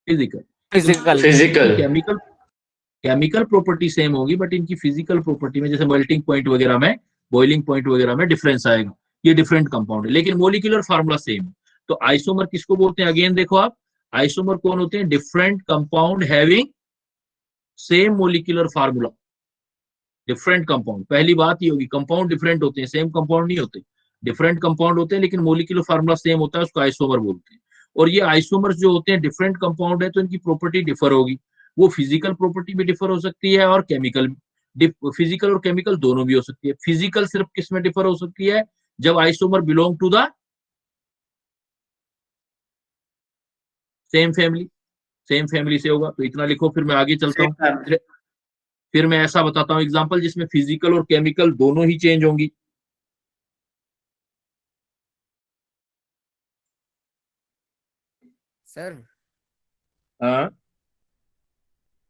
Physical. Physical. Chemical, chemical property same होगी, बट इनकी फिजिकल प्रॉपर्टी में, जैसे मेल्टिंग पॉइंट वगैरह में, बॉइलिंग पॉइंट वगैरह में डिफरेंस आएगा। ये डिफरेंट कंपाउंड है, लेकिन मोलिकुलर फार्मूला सेम है। तो आइसोमर किसको बोलते हैं, अगेन देखो आप, आइसोमर कौन होते हैं, different compound having same molecular formula. Different compound, पहली बात ये होगी, कंपाउंड डिफरेंट होते हैं, सेम कंपाउंड नहीं होते, डिफरेंट कंपाउंड होते हैं, लेकिन मोलिकुलर फार्मूला सेम होता है, उसको आइसोमर बोलते हैं। और ये आइसोमर्स जो होते हैं डिफरेंट कंपाउंड है, तो इनकी प्रॉपर्टी डिफर होगी। वो फिजिकल प्रॉपर्टी भी डिफर हो सकती है, और केमिकल, फिजिकल और केमिकल दोनों भी हो सकती है। फिजिकल सिर्फ किस में डिफर हो सकती है, जब isomer belong to the same family, same family से होगा। तो इतना लिखो, फिर मैं आगे चलता हूँ। फिर मैं ऐसा बताता हूँ एग्जांपल जिसमें फिजिकल और केमिकल दोनों ही चेंज होंगी। सर हाँ,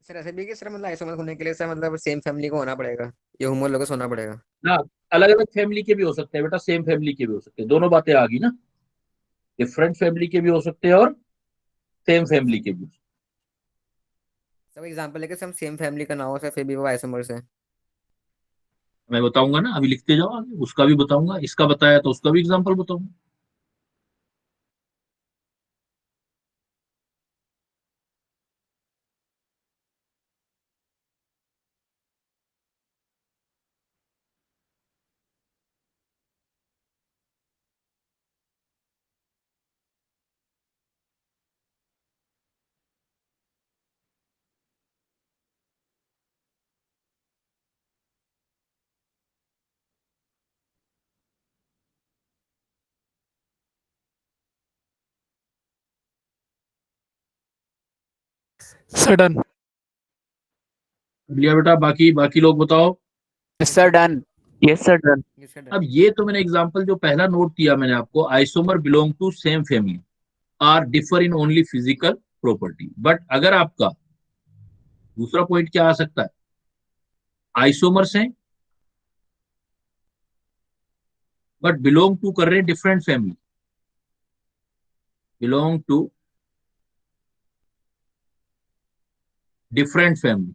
सर ऐसे भी कि सर मतलब आइसोमर होने के लिए सर मतलब सेम फैमिली को होना पड़ेगा, ये होमोलोगस होना पड़ेगा। ना, अलग अलग फैमिली के भी हो सकते हैं बेटा, सेम फैमिली के भी हो सकते हैं, दोनों बातें आ गई ना, डिफरेंट फैमिली के भी हो सकते हैं और सेम फैमिली के भी। सब एग्जांपल लेके हम सेम फैमिली का ना हो सर फिर भी वो आइसोमर से। मैं बताऊंगा ना, अभी लिखते जाओ आगे, उसका भी बताऊंगा, इसका बताया तो उसका भी एग्जांपल बताऊंगा। Sir done. लिया बेटा, बाकी बाकी लोग बताओ। Sir done. Yes sir done. इसका अब डन। ये तो मैंने एग्जांपल जो पहला नोट दिया मैंने आपको, isomer belong to same family are differ in only physical property. But अगर आपका दूसरा पॉइंट क्या आ सकता है, आइसोमर्स हैं बट बिलोंग टू कर रहे हैं different family, belong to different family.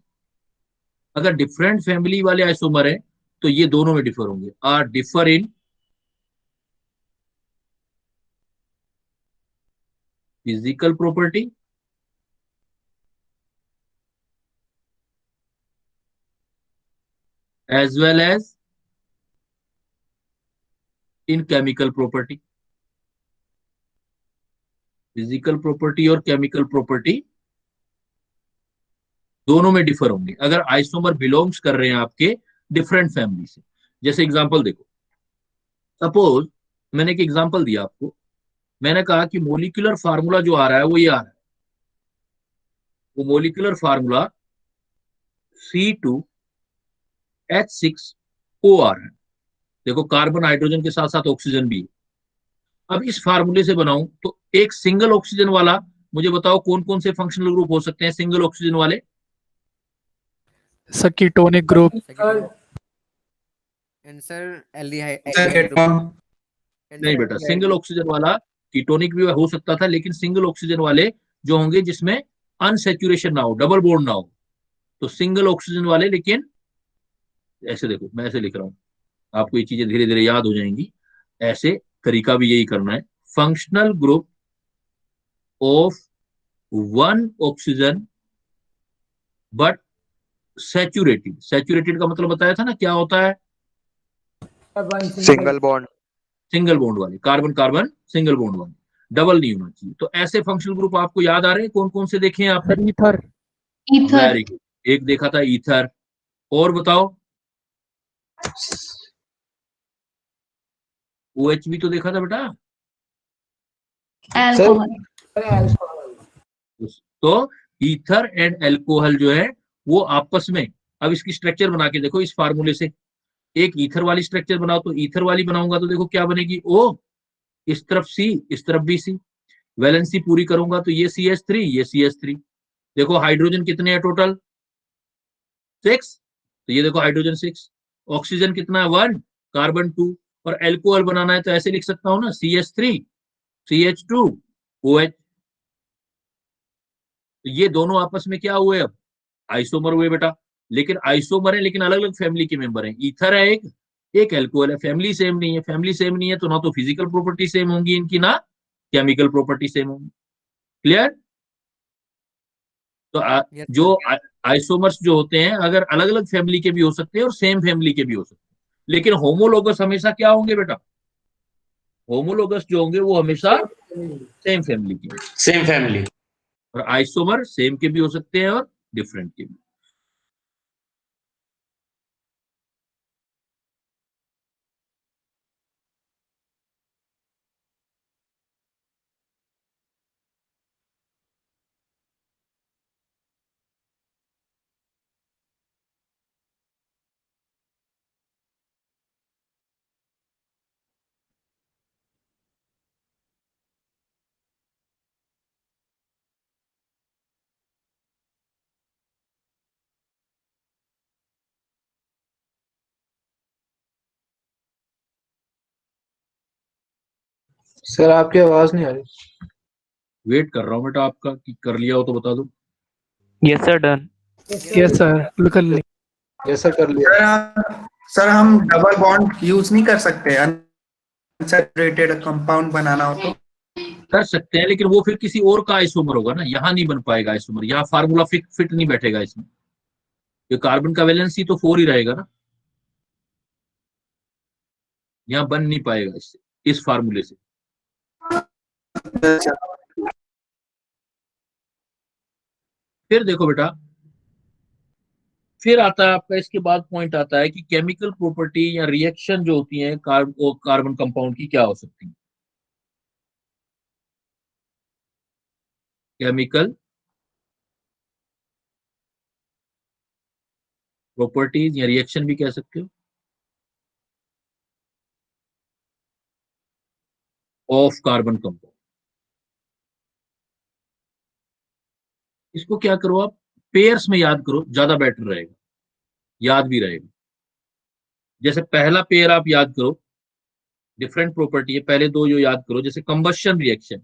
अगर डिफरेंट फैमिली वाले आइसोमर है तो ये दोनों में डिफर होंगे, are differ in physical property as well as in chemical property. Physical property और केमिकल प्रॉपर्टी दोनों में डिफर होंगे अगर आइसोमर बिलोंग्स कर रहे हैं आपके डिफरेंट फैमिली से। जैसे एग्जांपल देखो, सपोज मैंने एक एग्जांपल दिया आपको, मैंने कहा कि मोलिकुलर फार्मूला जो आ रहा है वो ये आ रहा है, वो मोलिकुलर फार्मूला C2H6O आ रहा है। देखो कार्बन हाइड्रोजन के साथ साथ ऑक्सीजन भी है। अब इस फार्मूले से बनाऊं तो एक सिंगल ऑक्सीजन वाला, मुझे बताओ कौन कौन से फंक्शनल ग्रुप हो सकते हैं सिंगल ऑक्सीजन वाले? Sir ketonic group, answer aldehyde. नहीं बेटा, सिंगल ऑक्सीजन वाला कीटोनिक भी हो सकता था, लेकिन सिंगल ऑक्सीजन वाले जो होंगे जिसमें अनसैचुरेशन ना हो, डबल बॉन्ड ना हो, तो सिंगल ऑक्सीजन वाले। लेकिन ऐसे देखो, मैं ऐसे लिख रहा हूं, आपको ये चीजें धीरे धीरे याद हो जाएंगी। ऐसे तरीका भी यही करना है। Functional group of one oxygen but saturated. Saturated का मतलब बताया था ना क्या होता है? Single bond. सिंगल बॉन्ड वाले, कार्बन कार्बन सिंगल बॉन्ड वाले, डबल नहीं होना चाहिए। तो ऐसे फंक्शनल ग्रुप आपको याद आ रहे हैं कौन कौन से देखे हैं आपने? ईथर, वेरी गुड, एक देखा था ईथर। और बताओ, OH भी तो देखा था बेटा। तो ईथर एंड एल्कोहल जो है वो आपस में, अब इसकी स्ट्रक्चर बना के देखो इस फार्मूले से। एक ईथर वाली स्ट्रक्चर बनाओ, तो ईथर वाली बनाऊंगा तो देखो क्या बनेगी, O, इस तरफ C, इस तरफ भी C। वैलेंसी पूरी करूंगा तो ये CH3, ये CH3। देखो हाइड्रोजन कितने हैं टोटल? 6। तो ये देखो हाइड्रोजन 6। ऑक्सीजन कितना है? 1, कार्बन 2। और एल्कोहल बनाना है तो ऐसे लिख सकता हूं ना, CH3 CH2 OH। तो ये दोनों आपस में क्या हुए? अब आइसोमर हुए बेटा। लेकिन आइसोमर है, लेकिन अलग अलग फैमिली के मेंबर हैं। ईथर है एक एल्कोहल है। फैमिली सेम नहीं है, फैमिली सेम नहीं है तो ना तो फिजिकल प्रॉपर्टी सेम होंगी इनकी, ना केमिकल प्रॉपर्टी सेम होंगी। क्लियर? तो जो आइसोमर्स जो होते हैं, अगर अलग अलग फैमिली के भी हो सकते हैं और सेम फैमिली के भी हो सकते हैं, लेकिन होमोलोगस हमेशा क्या होंगे बेटा? होमोलोगस जो होंगे वो हमेशा सेम फैमिली के, सेम फैमिली। और आइसोमर सेम के भी हो सकते हैं और डिफरेंट के भी। सर आपकी आवाज नहीं आ रही। वेट कर रहा हूं बेटा आपका, कि कर लिया हो तो बता दो। Yes sir, done. Yes sir, बिल्कुल नहीं। यस सर, कर लिया। सर हम डबल बॉन्ड यूज नहीं कर सकते अनसैचुरेटेड कंपाउंड बनाना हो तो? कर सकते हैं, लेकिन वो फिर किसी और का आइसोमर होगा ना, यहाँ नहीं बन पाएगा आइसोमर। यहाँ फार्मूला फिट नहीं बैठेगा इसमें। ये कार्बन का वैलेंसी तो 4 ही रहेगा ना, यहाँ बन नहीं पाएगा इससे, इस फार्मूले से। फिर देखो बेटा, फिर आता है आपका, इसके बाद पॉइंट आता है कि केमिकल प्रॉपर्टी या रिएक्शन जो होती है कार्बन कंपाउंड की क्या हो सकती है। केमिकल प्रॉपर्टीज या रिएक्शन भी कह सकते हो ऑफ कार्बन कंपाउंड। इसको क्या करो आप, पेयर्स में याद करो, ज्यादा बेटर रहेगा, याद भी रहेगा। जैसे पहला पेयर आप याद करो, डिफरेंट प्रॉपर्टी है, पहले दो जो याद करो। जैसे कंबशन रिएक्शन,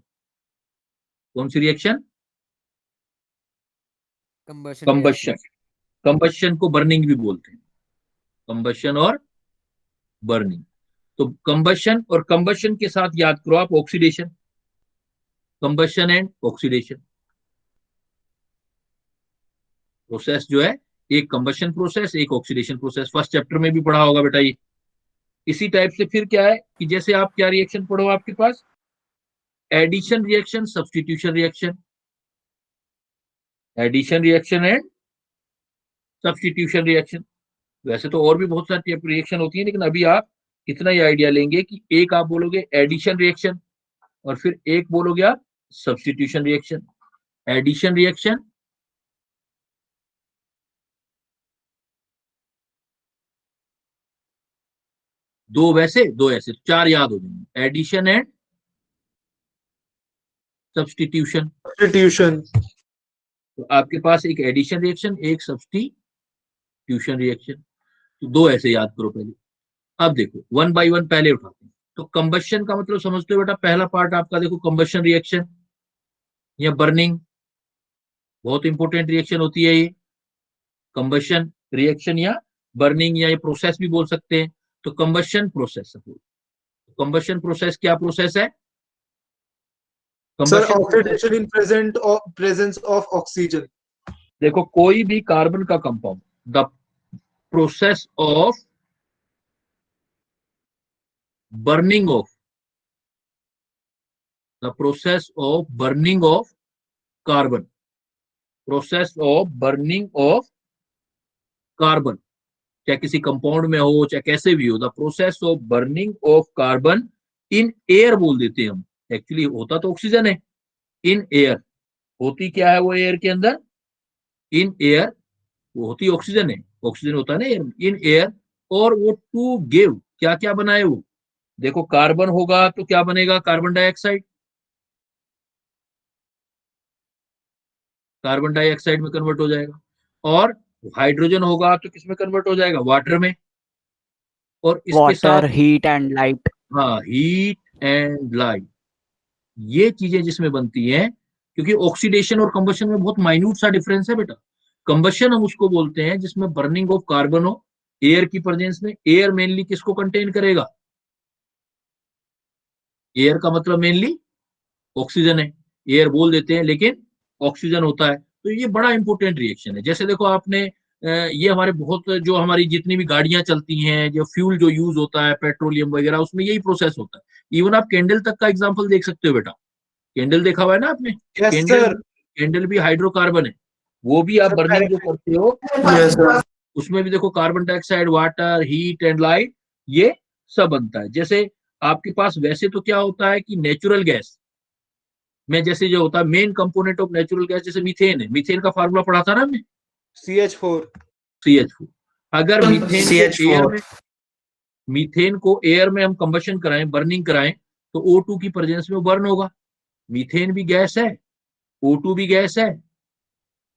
कौन सी रिएक्शन? कंबशन। कंबशन को बर्निंग भी बोलते हैं, कंबशन और बर्निंग। तो कंबशन और कंबशन के साथ याद करो आप oxidation, combustion and oxidation. Process जो है एक कंबशन प्रोसेस, एक ऑक्सीडेशन प्रोसेस। फर्स्ट चैप्टर में भी पढ़ा होगा बेटा ये। इसी टाइप से फिर क्या है कि जैसे आप क्या रिएक्शन पढ़ो आपके पास, addition reaction, substitution reaction, addition reaction and substitution reaction. वैसे तो और भी बहुत सारी रिएक्शन होती है, लेकिन अभी आप इतना ही आइडिया लेंगे कि एक आप बोलोगे एडिशन रिएक्शन और फिर एक बोलोगे आप सब्स्टिट्यूशन रिएक्शन। एडिशन रिएक्शन, दो वैसे दो ऐसे, चार याद हो जाएंगे, एडिशन एंड सब्स्टिट्यूशन। सब्स्टिट्यूशन। तो आपके पास एक एडिशन रिएक्शन, एक सब्स्टिट्यूशन रिएक्शन, तो दो ऐसे याद करो पहले। अब देखो वन बाय वन पहले उठाते हैं। तो कंबशन का मतलब समझते हो बेटा, पहला पार्ट आपका देखो कंबशन रिएक्शन या बर्निंग, बहुत इंपॉर्टेंट रिएक्शन होती है ये कंबशन रिएक्शन या बर्निंग, या ये प्रोसेस भी बोल सकते हैं। तो कंबशन प्रोसेस, कंबशन प्रोसेस क्या प्रोसेस है? Sir combustion process, oxidation in presence of oxygen. देखो कोई भी कार्बन का compound, the process of burning of, the process of burning of carbon, process of burning of carbon, चाहे किसी compound में हो चाहे कैसे भी हो, the process of burning of carbon in air बोल देते हैं हम। एक्चुअली होता तो ऑक्सीजन है, इन एयर। होती क्या है वो एयर के अंदर? इन एयर, वो होती ऑक्सीजन है, ऑक्सीजन होता है ना एयर, इन एयर। और वो टू गिव, क्या क्या बनाए वो? देखो कार्बन होगा तो क्या बनेगा? कार्बन डाइऑक्साइड, कार्बन डाइऑक्साइड में कन्वर्ट हो जाएगा। और हाइड्रोजन होगा तो किस में कन्वर्ट हो जाएगा? वाटर में। और इसके साथ, वाटर, हीट एंड लाइट। हाँ, हीट एंड लाइट, ये चीजें जिसमें बनती हैं। क्योंकि ऑक्सीडेशन और कंबशन में बहुत माइन्यूट सा डिफरेंस है बेटा। कंबशन हम उसको बोलते हैं जिसमें बर्निंग ऑफ कार्बन हो एयर की प्रेजेंस में। एयर मेनली किसको कंटेन करेगा? एयर का मतलब मेनली ऑक्सीजन है, एयर बोल देते हैं लेकिन ऑक्सीजन होता है। तो ये बड़ा इंपॉर्टेंट रिएक्शन है। जैसे देखो आपने ये हमारे बहुत, जो हमारी जितनी भी गाड़ियां चलती हैं, जो फ्यूल जो यूज होता है पेट्रोलियम वगैरह, उसमें यही प्रोसेस होता है। इवन आप कैंडल तक का एग्जांपल देख सकते हो बेटा। कैंडल देखा हुआ है ना आपने? Yes candle, sir. कैंडल भी हाइड्रोकार्बन है। वो भी आप सर बर्निंग जो करते हो यस सर। उसमें भी देखो carbon dioxide, water, heat and light, ये सब बनता है। जैसे आपके पास वैसे तो क्या होता है कि नेचुरल गैस में, जैसे जो होता है main component of natural gas, जैसे मीथेन है, मीथेन का फार्मूला पढ़ा था ना हमने, CH4। CH4। अगर मीथेन को एयर CH4। में, मीथेन को एयर में हम कंबशन कराएं, बर्निंग कराएं, तो O2 की प्रेजेंस में बर्न होगा। मीथेन भी गैस है, O2 भी गैस है,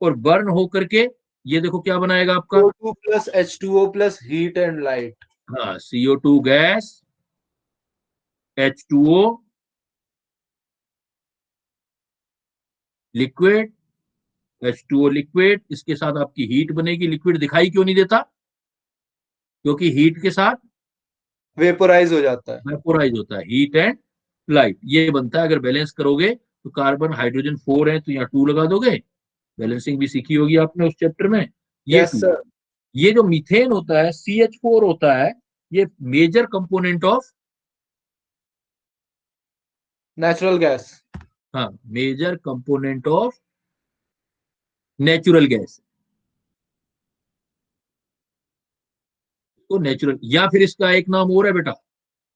और बर्न होकर के ये देखो क्या बनाएगा आपका? O2 plus H2O plus heat and light. हाँ, CO2 gas, H2O liquid, H2O liquid, इसके साथ आपकी हीट बनेगी। लिक्विड दिखाई क्यों नहीं देता? क्योंकि हीट के साथ वेपोराइज हो जाता है। वेपोराइज होता है। हीट एंड लाइट ये बनता है। अगर बैलेंस करोगे तो कार्बन हाइड्रोजन 4 है तो यहाँ 2 लगा दोगे। बैलेंसिंग भी सीखी होगी आपने उस चैप्टर में। ये यस 2, सर। ये जो मीथेन होता है CH4 होता है, ये major component of, natural gas. हाँ, major component of natural gas. तो नेचुरल, या फिर इसका एक नाम और है बेटा,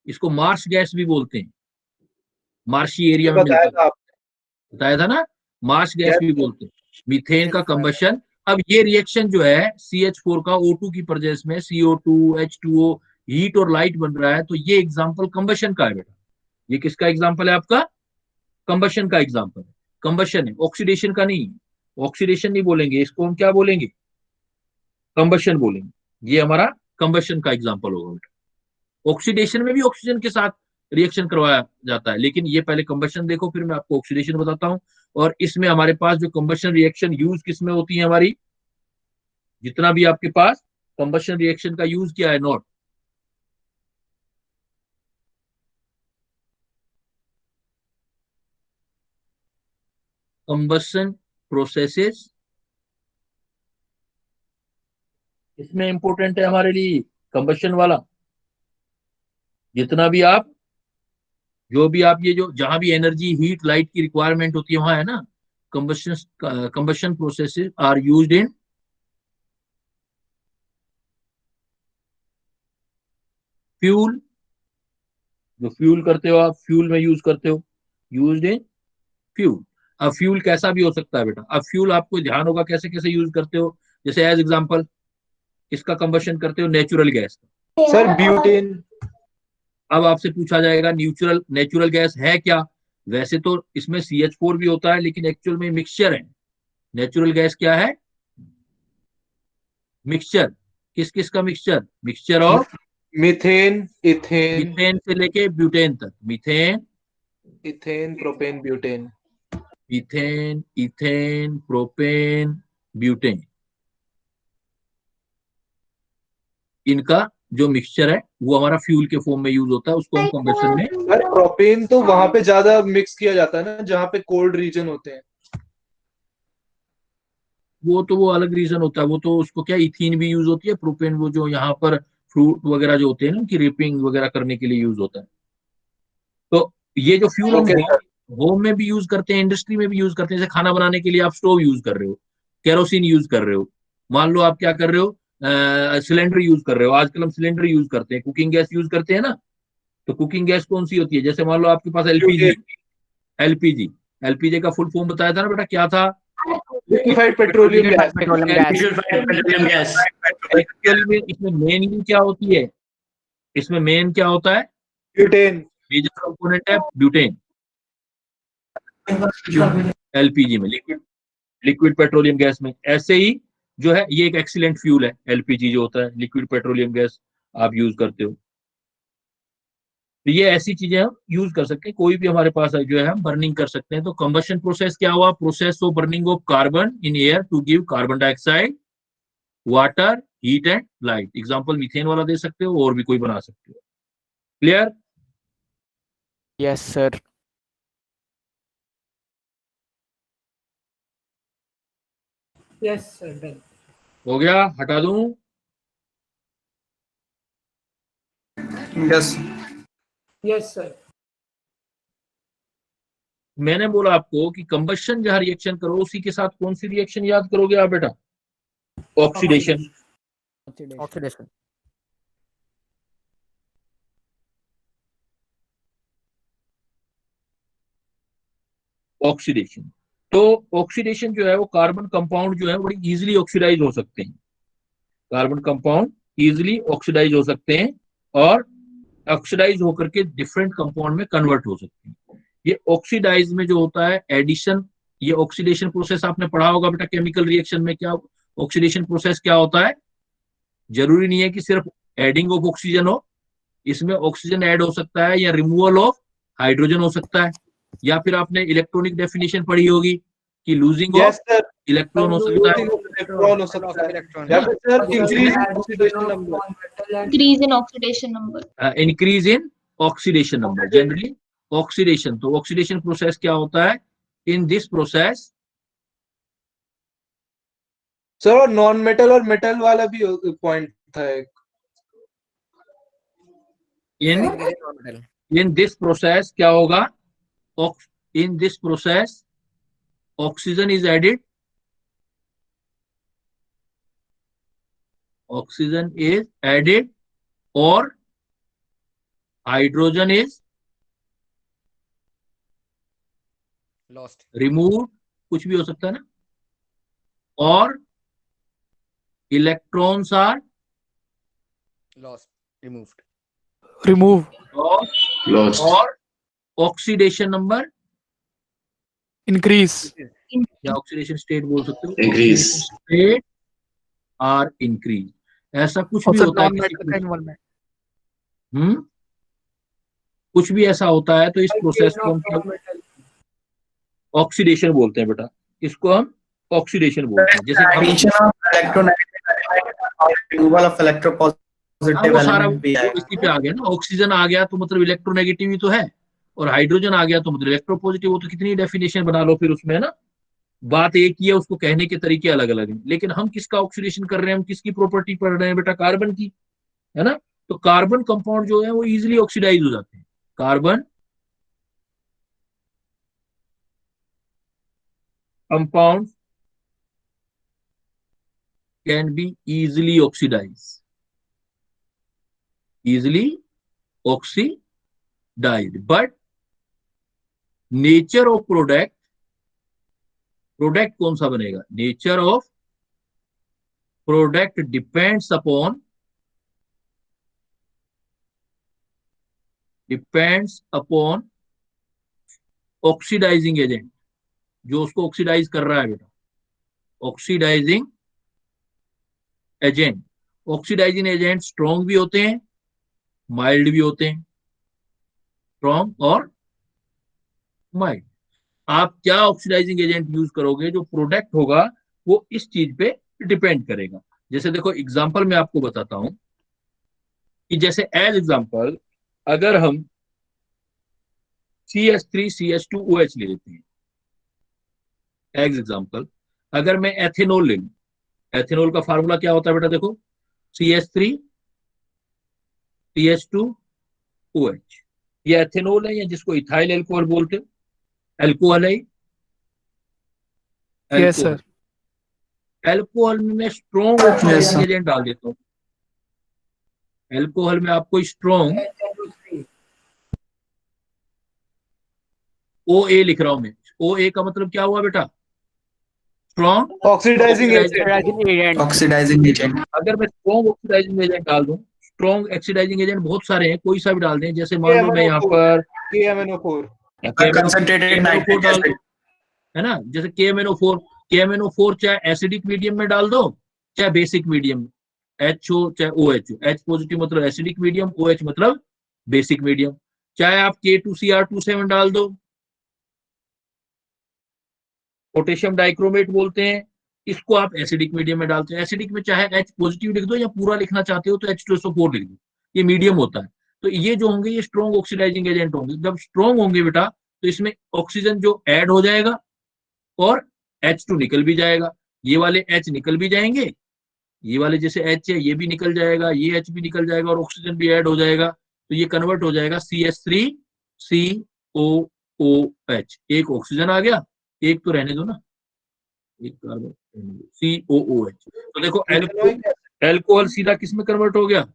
इसको मार्श गैस भी बोलते हैं। मार्शी ये एरिया में बताया मिलता है, था आप। बताया था ना, मार्श गैस यस भी सर। बोलते हैं। मीथेन का कंबशन। अब ये रिएक्शन जो है CH4 का O2 की प्रेजेंस में CO2 H2O हीट और लाइट बन रहा है, तो ये एग्जांपल कंबशन का है बेटा। ये किसका एग्जांपल है आपका? कंबशन का एग्जांपल है। कंबशन है, ऑक्सीडेशन का नहीं। ऑक्सीडेशन नहीं बोलेंगे इसको, हम क्या बोलेंगे? कंबशन बोलेंगे। ये हमारा कंबशन का एग्जांपल होगा बेटा। ऑक्सीडेशन में भी ऑक्सीजन के साथ रिएक्शन करवाया जाता है, लेकिन ये पहले कंबशन देखो, फिर मैं आपको ऑक्सीडेशन बताता हूँ। और इसमें हमारे पास जो कंबशन रिएक्शन यूज किस में होती है हमारी, जितना भी आपके पास कंबशन रिएक्शन का यूज किया है नोट, कंबशन प्रोसेसेस इसमें इंपॉर्टेंट है हमारे लिए कंबशन वाला। जितना भी आप जो भी आप ये जो जहां भी एनर्जी हीट लाइट की रिक्वायरमेंट होती है वहां है ना, combustion processes are used in fuel. जो फ्यूल करते हो आप, फ्यूल में यूज करते हो, यूज्ड इन फ्यूल। अब फ्यूल कैसा भी हो सकता है बेटा। अब फ्यूल आपको ध्यान होगा कैसे कैसे यूज करते हो। जैसे एज एग्जांपल इसका कंबशन करते हो नेचुरल गैस का। Sir butane. अब आपसे पूछा जाएगा नेचुरल गैस है क्या। वैसे तो इसमें CH4 भी होता है, लेकिन एक्चुअल में मिक्सचर है। नेचुरल गैस क्या है? मिक्सचर। किस किस का mixture? Mixture of methane, ethane, methane से लेके ब्यूटेन तक। Methane, ethane, propane, butane. Methane, ethane, propane, butane, इनका जो मिक्सचर है वो हमारा फ्यूल के फॉर्म में यूज होता है। उसको हम कंबशन में सर प्रोपेन तो वहां पे ज्यादा मिक्स किया जाता है ना जहाँ पे कोल्ड रीजन होते हैं। वो अलग रीजन होता है। वो तो उसको क्या इथीन भी यूज होती है। प्रोपेन वो जो यहाँ पर फ्रूट वगैरह जो होते हैं ना उनकी रिपिंग वगैरह करने के लिए यूज होता है। तो ये जो फ्यूल हम Okay, होम में भी यूज करते हैं, इंडस्ट्री में भी यूज करते हैं। जैसे खाना बनाने के लिए आप स्टोव यूज कर रहे हो, केरोसिन यूज कर रहे हो। मान लो आप क्या कर रहे हो, सिलेंडर यूज कर रहे हो। आजकल हम सिलेंडर यूज करते हैं, कुकिंग गैस यूज करते हैं ना। तो कुकिंग गैस कौन सी होती है? जैसे मान लो आपके पास एलपीजी। एलपीजी एलपीजी का फुल फॉर्म बताया था ना बेटा, क्या था? Liquefied petroleum gas. Petroleum gas. Liquefied petroleum gas. Actually में इसमें मेनली क्या होती है? इसमें मेन क्या होता है? ब्यूटेन। मेजर कंपोनेंट है ब्यूटेन। एलपीजी में, लिक्विड पेट्रोलियम गैस में। ऐसे ही जो है ये एक एक्सीलेंट फ्यूल है। एलपीजी जो होता है, लिक्विड पेट्रोलियम गैस आप यूज करते हो। तो ये ऐसी चीजें हम यूज कर सकते हैं। कोई भी हमारे पास है जो है हम बर्निंग कर सकते हैं। तो कंबशन प्रोसेस क्या हुआ? Process of burning of carbon in air to give carbon dioxide, water, heat and light. Example methane वाला दे सकते हो और भी कोई बना सकते हो। Clear? Yes sir. Yes sir, done. हो गया? हटा दूं? यस। Yes sir. मैंने बोला आपको कि कंबशन जहां रिएक्शन करो उसी के साथ कौन सी रिएक्शन याद करोगे आप बेटा? ऑक्सीडेशन। ऑक्सीडेशन। ऑक्सीडेशन। तो ऑक्सीडेशन जो है वो कार्बन कंपाउंड जो है बड़ी इजीली ऑक्सीडाइज हो सकते हैं। कार्बन कंपाउंड इजीली ऑक्सीडाइज हो सकते हैं और ऑक्सीडाइज होकर के डिफरेंट कंपाउंड में कन्वर्ट हो सकते हैं। ये ऑक्सीडाइज में जो होता है एडिशन, ये ऑक्सीडेशन प्रोसेस आपने पढ़ा होगा बेटा केमिकल रिएक्शन में। क्या ऑक्सीडेशन प्रोसेस क्या होता है? जरूरी नहीं है कि सिर्फ एडिंग ऑफ ऑक्सीजन हो, इसमें ऑक्सीजन ऐड हो सकता है या रिमूवल ऑफ हाइड्रोजन हो सकता है। या फिर आपने इलेक्ट्रॉनिक डेफिनेशन पढ़ी होगी कि लूजिंग ऑफ इलेक्ट्रॉन हो सकता है, इलेक्ट्रॉन हो सकता है, या फिर sir increase oxidation number. Increase in oxidation number. Increase in oxidation number. Generally oxidation, तो ऑक्सीडेशन प्रोसेस क्या होता है? इन this process sir non metal और मेटल वाला भी पॉइंट था एक। इन दिस प्रोसेस क्या होगा? In this process oxygen is added, oxygen is added और हाइड्रोजन इज लॉस्ट, रिमूव, कुछ भी हो सकता है ना। और electrons are lost, removed, remove, और ऑक्सीडेशन नंबर इंक्रीज, या ऑक्सीडेशन स्टेट बोल सकते हो, Increase. State are increase. ऐसा कुछ भी होता है किसी इन्वॉल्वमेंट। कुछ भी ऐसा होता है तो इस प्रोसेस को हम ऑक्सीडेशन बोलते हैं बेटा। इसको हम ऑक्सीडेशन बोलते हैं। जैसे Addition of electronegative और removal of electropositive वो सारा element भी है। इसी पे आ गया ना। ऑक्सीजन आ गया तो मतलब इलेक्ट्रोनेगेटिव ही तो है, और हाइड्रोजन आ गया तो मतलब इलेक्ट्रोपॉजिटिव। वो तो कितनी डेफिनेशन बना लो फिर उसमें ना। बात एक ही है, उसको कहने के तरीके अलग अलग हैं, लेकिन हम किसका ऑक्सीडेशन कर रहे हैं, हम किसकी प्रॉपर्टी पढ़ रहे हैं बेटा, कार्बन की, है ना। तो कार्बन कंपाउंड जो है वो इजीली ऑक्सीडाइज हो जाते हैं। Carbon compound can be easily oxidized, but nature of product कौन सा बनेगा, nature of product depends upon oxidising agent, जो उसको ऑक्सीडाइज कर रहा है बेटा, oxidising agent. Oxidising agent strong भी होते हैं, माइल्ड भी होते हैं, स्ट्रॉन्ग और माइल्ड। आप क्या ऑक्सीडाइजिंग एजेंट यूज करोगे, जो प्रोडक्ट होगा वो इस चीज पे डिपेंड करेगा। जैसे देखो एग्जांपल मैं आपको बताता हूं कि जैसे एज एग्जांपल अगर हम CH3CH2OH ले लेते हैं, एज एग्जांपल अगर मैं एथेनॉल ले लूं, एथेनॉल का फार्मूला क्या होता है बेटा, देखो CH3CH2OH, ये एथेनॉल है, या जिसको इथाइल एल्कोहल बोलते हैं, एल्कोहल है, Yes, sir. एल्कोहल में स्ट्रॉन्ग ऑक्सीडाइजिंग एजेंट डाल देता हूँ, एल्कोहल में आपको स्ट्रॉन्ग OA लिख रहा हूं मैं। OA का मतलब क्या हुआ बेटा, strong oxidising agent. Oxidising agent. अगर मैं स्ट्रॉन्ग ऑक्सीडाइजिंग एजेंट डाल दूं, स्ट्रॉन्ग ऑक्सीडाइजिंग एजेंट बहुत सारे हैं, कोई सा भी डाल दें, जैसे मान लो मैं यहाँ पर KMNO4 कंसंट्रेटेड नाइट्रिक डाल दूं, एसिड, है ना, जैसे KMNO4 चाहे एसिडिक मीडियम में डाल दो, चाहे बेसिक मीडियम में, H हो चाहे OH हो, H पॉजिटिव मतलब एसिडिक मीडियम, OH मतलब बेसिक मीडियम, चाहे आप K2Cr27 डाल दो, पोटेशियम डाइक्रोमेट बोलते हैं, इसको आप एसिडिक मीडियम में डालते हैं। एसिडिक में चाहे H पॉजिटिव लिख दो, या पूरा लिखना चाहते हो तो H2SO4 लिख दो, ये मीडियम होता है। तो ये जो होंगे ये स्ट्रॉन्ग ऑक्सीडाइजिंग एजेंट होंगे। जब स्ट्रॉन्ग होंगे बेटा तो इसमें ऑक्सीजन जो ऐड हो जाएगा और H2 निकल भी जाएगा, ये वाले H निकल भी जाएंगे, ये वाले जैसे H है ये भी निकल जाएगा, ये H भी निकल जाएगा और ऑक्सीजन भी ऐड हो जाएगा, तो ये कन्वर्ट हो जाएगा CH3COOH। एक ऑक्सीजन आ गया, एक तो रहने दो ना, एक कार्बन, COOH। तो देखो एल्कोहल सीधा किस में कन्वर्ट हो गया,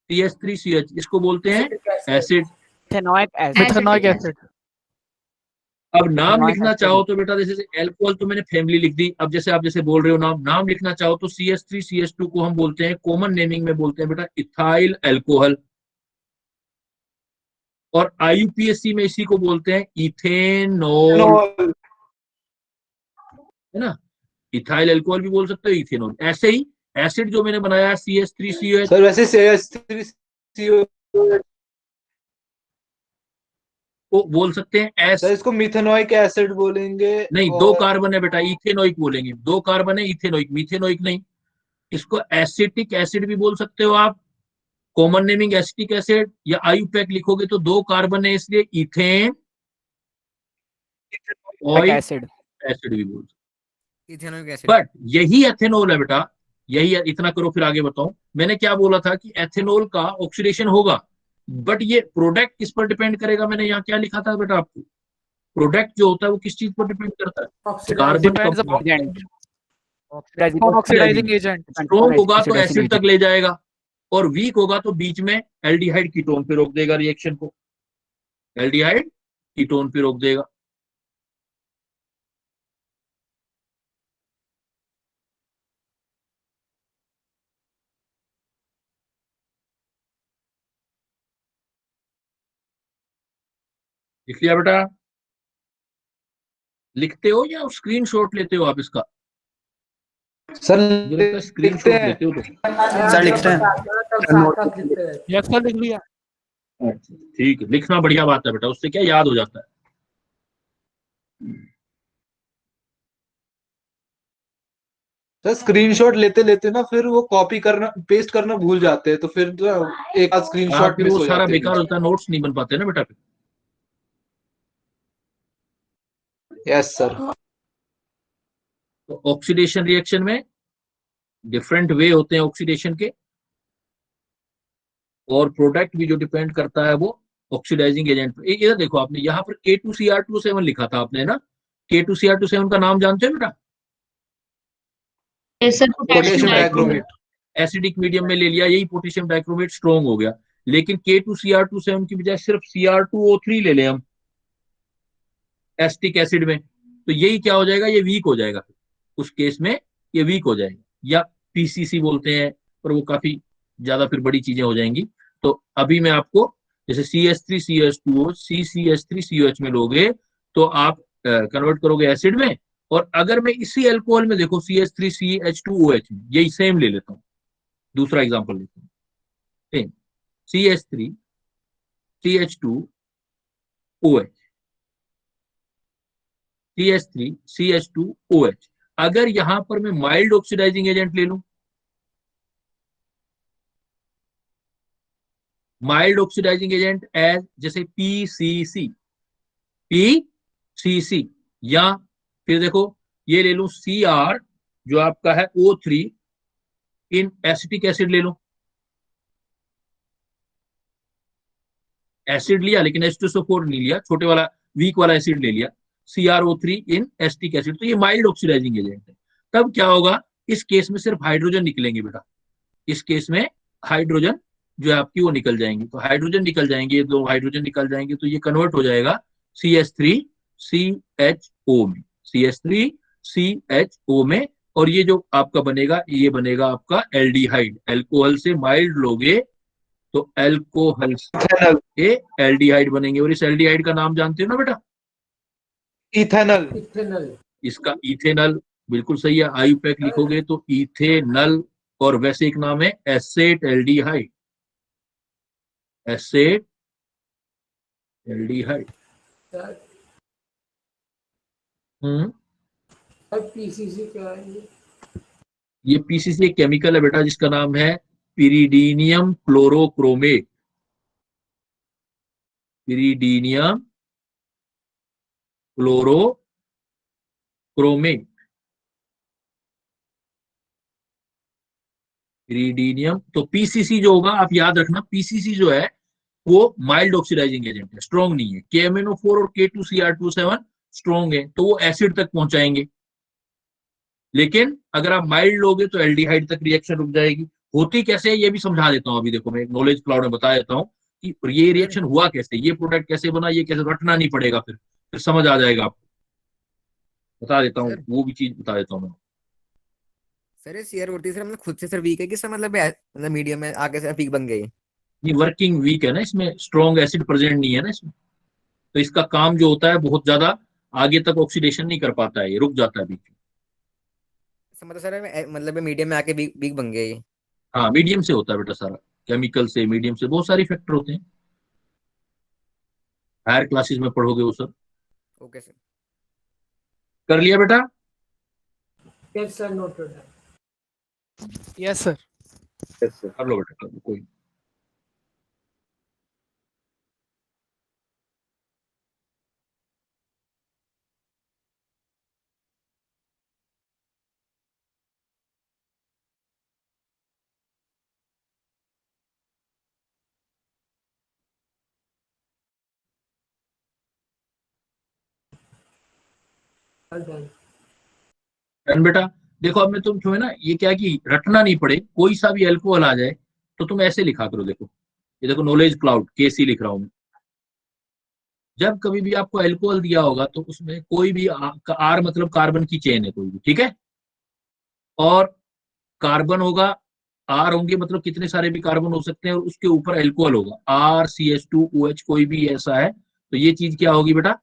CH3CH, इसको बोलते हैं एसिड, Methanoic acid. अब नाम लिखना चाहो तो बेटा जैसे एल्कोहल तो मैंने फैमिली लिख दी, अब जैसे आप जैसे बोल रहे हो नाम लिखना चाहो तो CH3CH2 को हम बोलते हैं, कॉमन नेमिंग में बोलते हैं बेटा इथाइल एल्कोहल, और IUPAC में इसी को बोलते हैं इथेनॉल, है ना, इथाइल एल्कोहल भी बोल सकते हो, इथेनॉल। ऐसे ही एसिड जो मैंने बनाया CH3COH, सर वैसे CH3CO को बोल सकते हैं एस, सर इसको मिथेनोइक एसिड बोलेंगे। नहीं, दो कार्बन है बेटा, इथेनोइक बोलेंगे, दो कार्बन है, इथेनोइक, मिथेनोइक नहीं। इसको एसिटिक एसिड भी बोल सकते हो आप, कॉमन नेमिंग एसिटिक एसिड, या आयुपैक लिखोगे तो दो कार्बन है इसलिए इथेन ऑयल Acid. एसिड भी बोल सकते। Ethanoic acid. बट यही एथेनॉल है बेटा, यही इतना करो फिर आगे बताओ। मैंने क्या बोला था कि एथेनॉल का ऑक्सीडेशन होगा, बट ये प्रोडक्ट किस पर डिपेंड करेगा, मैंने यहाँ क्या लिखा था बेटा आपको, प्रोडक्ट जो होता है वो किस चीज पर डिपेंड करता है, carbon Depends upon compound. oxidizing agent. Strong होगा तो एसिड तक ले जाएगा, और वीक होगा तो बीच में एल्डिहाइड कीटोन पे रोक देगा, रिएक्शन को एल्डिहाइड कीटोन पे रोक देगा। लिख लिया बेटा, लिखते हो या स्क्रीनशॉट लेते हो आप इसका, सर स्क्रीनशॉट लेते हो तो सर लिखते हैं। Yes, sir, लिख लिया. अच्छा, ठीक है, लिखना बढ़िया बात है बेटा, उससे क्या याद हो जाता है। सर स्क्रीनशॉट लेते लेते ना फिर वो कॉपी करना पेस्ट करना भूल जाते हैं, तो फिर एक आध स्क्रीनशॉट फिर मिस वो हो सारा जाते हैं। बेकार होता है, नोट्स नहीं बन पाते ना बेटा फिर। Yes sir. तो ऑक्सीडेशन रिएक्शन में डिफरेंट वे होते हैं ऑक्सीडेशन के, और प्रोडक्ट भी जो डिपेंड करता है वो ऑक्सीडाइजिंग एजेंट पे। इधर देखो आपने यहाँ पर K2Cr27 लिखा था आपने ना, K2Cr27 का नाम जानते हो बेटा? Yes, sir. Potassium dichromate. Acidic medium में ले लिया, यही पोटेशियम डाइक्रोमेट स्ट्रॉन्ग हो गया। लेकिन K2Cr27 की बजाय सिर्फ Cr2O3 ले लें हम एसिटिक एसिड में, तो यही क्या हो जाएगा, ये वीक हो जाएगा। उस केस में ये वीक हो जाएगा, या PCC बोलते हैं, पर वो काफी ज्यादा फिर बड़ी चीजें हो जाएंगी। तो अभी मैं आपको जैसे CH3CH2O CCH3COH में लोगे तो आप कन्वर्ट करोगे एसिड में, और अगर मैं इसी अल्कोहल में देखो CH3CH2OH में, यही सेम ले लेता हूँ, दूसरा एग्जांपल लेता हूँ, सेम CH3CH2OH CH3CH2OH, अगर यहां पर मैं माइल्ड ऑक्सीडाइजिंग एजेंट ले लूं, माइल्ड ऑक्सीडाइजिंग एजेंट एज जैसे PCC, या फिर देखो ये ले लूं Cr जो आपका है O3 इन एसिटिक एसिड ले लूं, एसिड लिया लेकिन H2SO4 नहीं लिया, छोटे वाला वीक वाला एसिड ले लिया, CrO3 इन एसिटिक एसिड, तो ये माइल्ड ऑक्सीडाइजिंग एजेंट है। तब क्या होगा, इस केस में सिर्फ हाइड्रोजन निकलेंगे बेटा, इस केस में हाइड्रोजन जो है आपकी वो निकल जाएंगी, तो हाइड्रोजन निकल जाएंगे, दो हाइड्रोजन निकल जाएंगे, तो ये कन्वर्ट हो जाएगा CH3CHO में, CH3CHO में, और ये जो आपका बनेगा ये बनेगा आपका एल्डिहाइड। अल्कोहल से माइल्ड लोगे तो अल्कोहल से एल्डिहाइड बनेंगे, और इस एल्डिहाइड का नाम जानते हो ना बेटा? इथेनॉल। इथेनॉल। इसका इथेनॉल बिल्कुल सही है, आईयूपैक लिखोगे तो इथेनॉल, और वैसे एक नाम है asset aldehyde, asset aldehyde. PCC क्या है ये PCC एक केमिकल है बेटा जिसका नाम है पिरीडीनियम क्लोरोक्रोमेट, पिरीडीनियम क्लोरोक्रोमेट, पिरीडीनियम। तो PCC जो होगा आप याद रखना, PCC जो है वो माइल्ड ऑक्सीडाइजिंग एजेंट है, स्ट्रॉन्ग नहीं है। KMNO4 और K2Cr27 स्ट्रॉन्ग है, तो वो एसिड तक पहुंचाएंगे, लेकिन अगर आप माइल्ड लोगे तो एल्डिहाइड तक रिएक्शन रुक जाएगी। होती कैसे है ये भी समझा देता हूं, अभी देखो मैं नॉलेज क्लाउड में बता देता हूं कि ये रिएक्शन हुआ कैसे, ये प्रोडक्ट कैसे बना, ये कैसे, रटना नहीं पड़ेगा, फिर समझ आ जाएगा आपको। बता देता हूँ, वो भी चीज बता देता हूँ मैं। सर ये CR43 सर मतलब खुद से सर वीक है कि सर मतलब मीडियम में आगे से वीक बन गई? ये वर्किंग वीक है ना, इसमें स्ट्रॉन्ग एसिड प्रेजेंट नहीं है ना इसमें, तो इसका काम जो होता है बहुत ज्यादा आगे तक ऑक्सीडेशन नहीं कर पाता है, ये रुक जाता है बीच में। मतलब सर मतलब मीडियम में आके वीक बन गई? हाँ मीडियम से होता है बेटा सारा, केमिकल से, मीडियम से, बहुत सारी फैक्टर होते हैं, हायर क्लासेस में पढ़ोगे वो सब। Okay sir. कर लिया बेटा? Yes sir, noted. Yes sir. Yes sir, कर लो बेटा, कर लो, कोई बेटा। देखो अब मैं तुम जो है ना, ये क्या कि रटना नहीं पड़े, कोई सा भी अल्कोहल आ जाए तो तुम ऐसे लिखा करो। देखो ये देखो नॉलेज क्लाउड KC लिख रहा हूं मैं। जब कभी भी आपको अल्कोहल दिया होगा तो उसमें कोई भी R मतलब कार्बन की चेन है कोई भी, ठीक है, और कार्बन होगा, R होंगे मतलब कितने सारे भी कार्बन हो सकते हैं, और उसके ऊपर अल्कोहल होगा RCH2OH, कोई भी ऐसा है, तो ये चीज क्या होगी बेटा,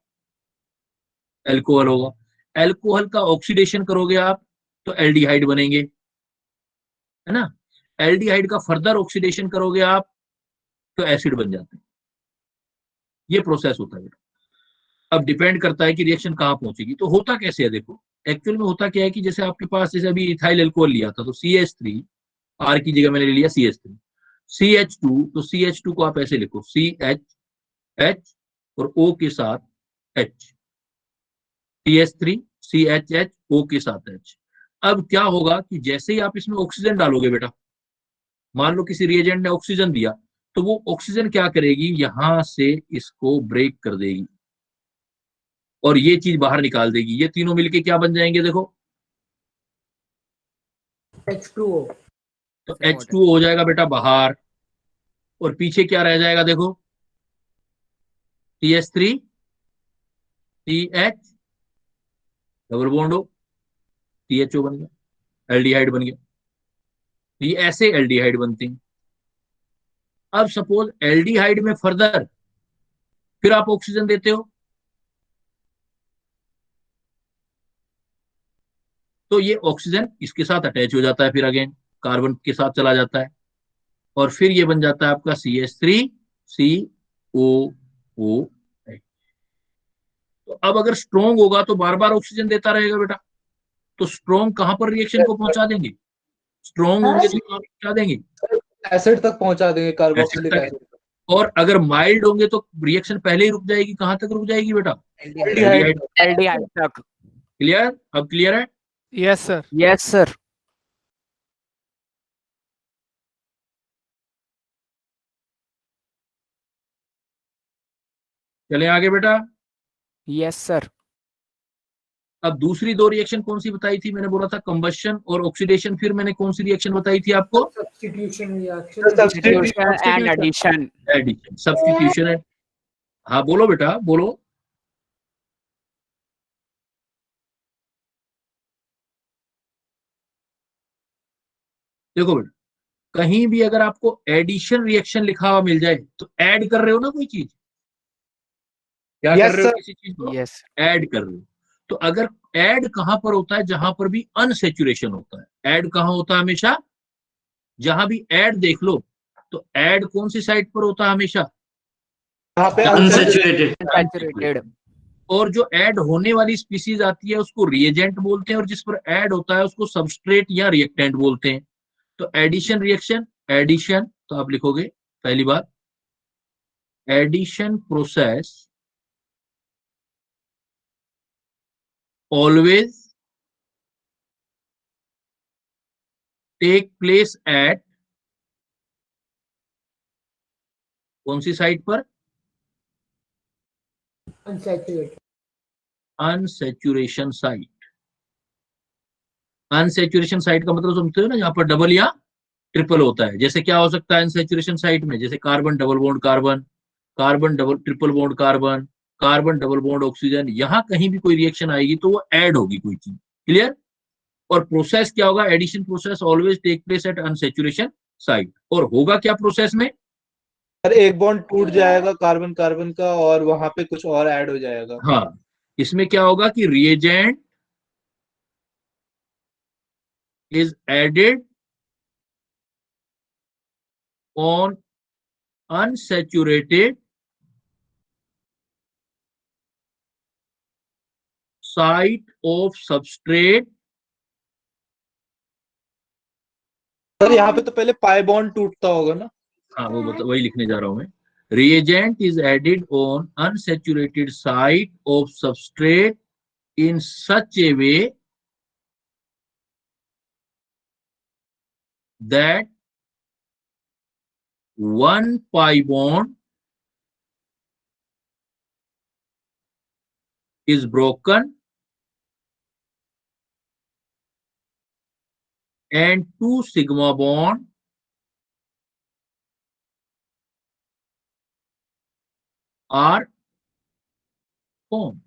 अल्कोहल होगा। अल्कोहल का ऑक्सीडेशन करोगे आप तो एल्डिहाइड बनेंगे, है ना, एल्डिहाइड का फर्दर ऑक्सीडेशन करोगे आप तो एसिड बन जाते हैं। ये प्रोसेस होता है। अब डिपेंड करता है कि रिएक्शन कहां पहुंचेगी। तो होता कैसे है, देखो एक्चुअल में होता क्या है कि जैसे आपके पास, जैसे अभी इथाइल अल्कोहल लिया था तो CH3, R की जगह मैंने ले लिया CH3, CH2, तो CH2 को आप ऐसे लिखो CH और O के साथ H, CH3 CHO के साथ H। अब क्या होगा कि जैसे ही आप इसमें ऑक्सीजन डालोगे बेटा, मान लो किसी रिएजेंट ने ऑक्सीजन दिया, तो वो ऑक्सीजन क्या करेगी, यहां से इसको ब्रेक कर देगी और ये चीज बाहर निकाल देगी। ये तीनों मिलके क्या बन जाएंगे, देखो H2O। तो H2O हो जाएगा बेटा बाहर, और पीछे क्या रह जाएगा, देखो CH3 CH डबल बॉन्ड हो, CHO बन गया, एल्डिहाइड बन गया। ये ऐसे एल्डिहाइड बनते हैं। अब सपोज एल्डिहाइड में फर्दर फिर आप ऑक्सीजन देते हो, तो ये ऑक्सीजन इसके साथ अटैच हो जाता है, फिर अगेन कार्बन के साथ चला जाता है, और फिर ये बन जाता है आपका CH3COOH। तो अब अगर स्ट्रोंग होगा तो बार बार ऑक्सीजन देता रहेगा बेटा, तो स्ट्रोंग कहां पर रिएक्शन को पहुंचा देंगे, स्ट्रोंग होंगे तो कहां पहुंचा देंगे, एसिड तक पहुंचा देंगे, कार्बोक्सिलिक एसिड एसिड। तक। और अगर माइल्ड होंगे तो रिएक्शन पहले ही रुक जाएगी, कहां तक रुक जाएगी बेटा, एल्डिहाइड। एल्डिहाइड तक। क्लियर, अब क्लियर है। Yes sir. Yes sir. चले आगे बेटा। Yes sir. अब दूसरी दो रिएक्शन कौन सी बताई थी, मैंने बोला था कंबशन और ऑक्सीडेशन, फिर मैंने कौन सी रिएक्शन बताई थी आपको, Substitution reaction। Substitution and addition. Addition, substitution है। हाँ बोलो बेटा बोलो। देखो बेटा, कहीं भी अगर आपको एडिशन रिएक्शन लिखा हुआ मिल जाए तो ऐड कर रहे हो ना कोई चीज, क्या कर रहे हो, किसी चीज को ऐड कर रहे हो। तो अगर ऐड कहां पर होता है, जहां पर भी अनसेचुरेशन होता है, ऐड कहां होता है हमेशा, जहां भी ऐड देख लो तो ऐड कौन सी साइड पर होता है हमेशा, अनसैचुरेटेड। और जो ऐड होने वाली स्पीसीज आती है उसको रिएजेंट बोलते हैं, और जिस पर ऐड होता है उसको सबस्ट्रेट या रिएक्टेंट बोलते हैं। तो एडिशन रिएक्शन, एडिशन तो आप लिखोगे पहली बात, addition process always take place at कौन सी साइट पर, Unsaturated। Unsaturation site. Unsaturation site का मतलब समझते हो ना, जहां पर डबल या ट्रिपल होता है। जैसे क्या हो सकता है अनसेचुरेशन साइट में, जैसे carbon double bond carbon, carbon double triple bond carbon, carbon double bond oxygen, यहां कहीं भी कोई रिएक्शन आएगी तो वो ऐड होगी कोई चीज। क्लियर। और प्रोसेस क्या होगा, addition process always take place at unsaturation site. और होगा क्या प्रोसेस में, एक बॉन्ड टूट जाएगा कार्बन कार्बन का और वहां पे कुछ और ऐड हो जाएगा। हाँ, इसमें क्या होगा कि reagent is added on unsaturated site of substrate। Sir यहाँ पे तो पहले पाई बॉन्ड टूटता होगा ना। हाँ वही लिखने जा रहा हूं मैं। reagent is added on unsaturated site of substrate in such a way that one pi bond is broken and two sigma bond are formed।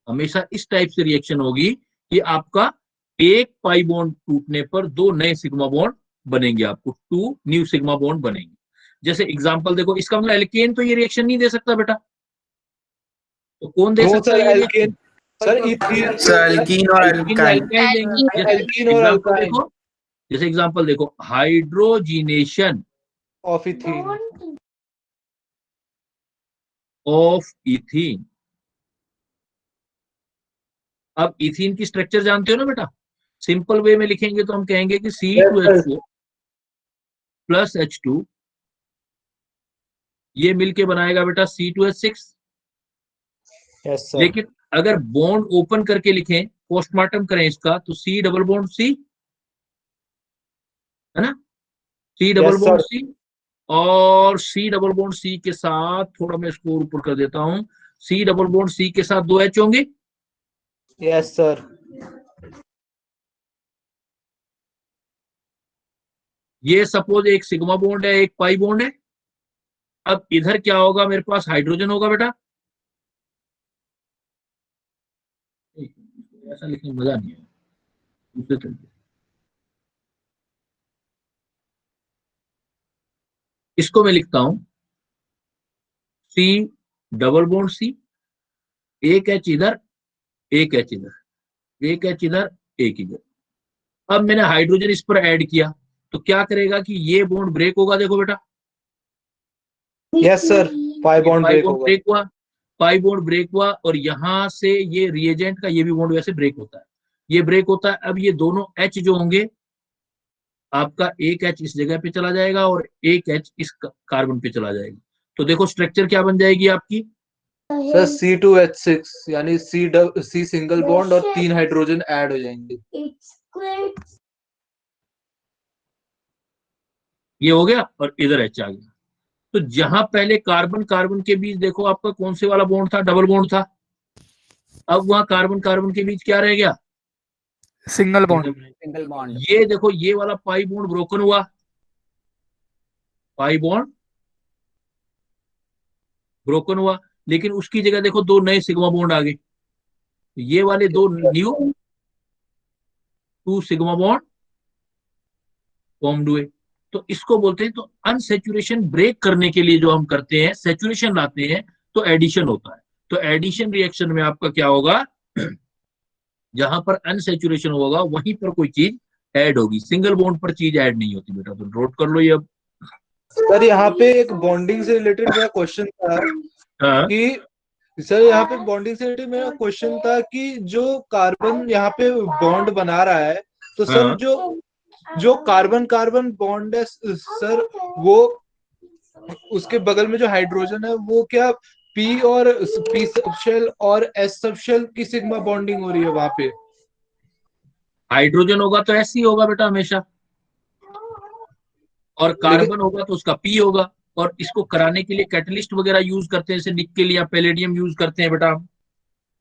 हमेशा इस टाइप से रिएक्शन होगी कि आपका एक पाई बॉन्ड टूटने पर दो नए सिग्मा बॉन्ड बनेंगे, आपको टू न्यू सिग्मा बॉन्ड बनेंगे। जैसे एग्जांपल देखो, इसका मतलब एल्केन तो ये रिएक्शन नहीं दे सकता बेटा, तो कौन दे सकता है ये रिएक्शन, सर इथीन, एल्कीन और एल्काइन। एल्कीन और अल्काइन। देखो जैसे एग्जांपल देखो, hydrogenation of ethene of ethene. अब इथीन की स्ट्रक्चर जानते हो ना बेटा, सिंपल वे में लिखेंगे तो हम कहेंगे कि C2H4 प्लस H2 ये मिलके बनाएगा बेटा C2H6। Yes sir. लेकिन अगर बॉन्ड ओपन करके लिखें, पोस्टमार्टम करें इसका, तो C डबल बॉन्ड C, है ना, C double Yes, bond sir. C, और C डबल बॉन्ड C के साथ थोड़ा मैं इसको ऊपर कर देता हूं, C डबल बॉन्ड C के साथ 2 H होंगे। Yes, sir. ये सपोज एक सिग्मा बॉन्ड है, एक पाई बॉन्ड है। अब इधर क्या होगा, मेरे पास हाइड्रोजन होगा बेटा। ऐसा लिखने में मजा नहीं है, दूसरे तरीके। इसको मैं लिखता हूं C डबल बॉन्ड C, एक H इधर, एक H इधर, एक H इधर, एक इधर। अब मैंने हाइड्रोजन इस पर ऐड किया, तो क्या करेगा कि ये बॉन्ड ब्रेक होगा। देखो बेटा, Yes, sir. Pi bond pi break bond होगा। ब्रेक हुआ, पाई बॉन्ड ब्रेक हुआ, और यहां से ये रिएजेंट का ये भी बॉन्ड वैसे ब्रेक होता है, ये ब्रेक होता है। अब ये दोनों H जो होंगे, आपका एक H इस जगह पे चला जाएगा और एक H इस कार्बन पे चला जाएगा। तो देखो स्ट्रक्चर क्या बन जाएगी आपकी, सर C2H6 यानी C सिंगल बॉन्ड और 3 हाइड्रोजन ऐड हो जाएंगे। ये हो गया, और इधर H आ गया। तो जहां पहले कार्बन कार्बन के बीच देखो आपका कौन से वाला बॉन्ड था, डबल बॉन्ड था। अब वहां कार्बन कार्बन के बीच क्या रह गया, सिंगल बॉन्ड। ये देखो ये वाला पाई बॉन्ड ब्रोकन हुआ, पाई बॉन्ड ब्रोकन हुआ, लेकिन उसकी जगह देखो 2 नए सिग्मा बॉन्ड आ गए। ये वाले 2 न्यू 2 सिग्मा बॉन्ड फॉर्म्ड हुए। तो इसको बोलते हैं, तो अनसेचुरेशन ब्रेक करने के लिए जो हम करते हैं, सेचुरेशन लाते हैं, तो एडिशन होता है। तो एडिशन रिएक्शन में आपका क्या होगा, जहां पर अनसेचुरेशन होगा वहीं पर कोई चीज ऐड होगी, सिंगल बॉन्ड पर चीज ऐड नहीं होती बेटा। तो नोट कर लो ये। अब सर यहाँ पे एक बॉन्डिंग से रिलेटेड मेरा क्वेश्चन था कि सर यहाँ पे बॉन्डिंग से रिलेटेड मेरा क्वेश्चन था कि जो कार्बन यहाँ पे बॉन्ड बना रहा है, तो सर जो कार्बन कार्बन बॉन्ड है सर, वो उसके बगल में जो हाइड्रोजन है वो क्या P और P सबशेल और S सबशेल की सिग्मा बॉन्डिंग हो रही है वहां पे? हाइड्रोजन होगा तो S ही होगा बेटा हमेशा, और कार्बन होगा तो उसका P होगा। और इसको कराने के लिए कैटलिस्ट वगैरह यूज करते हैं, जैसे निकेल या पैलेडियम यूज करते हैं बेटा,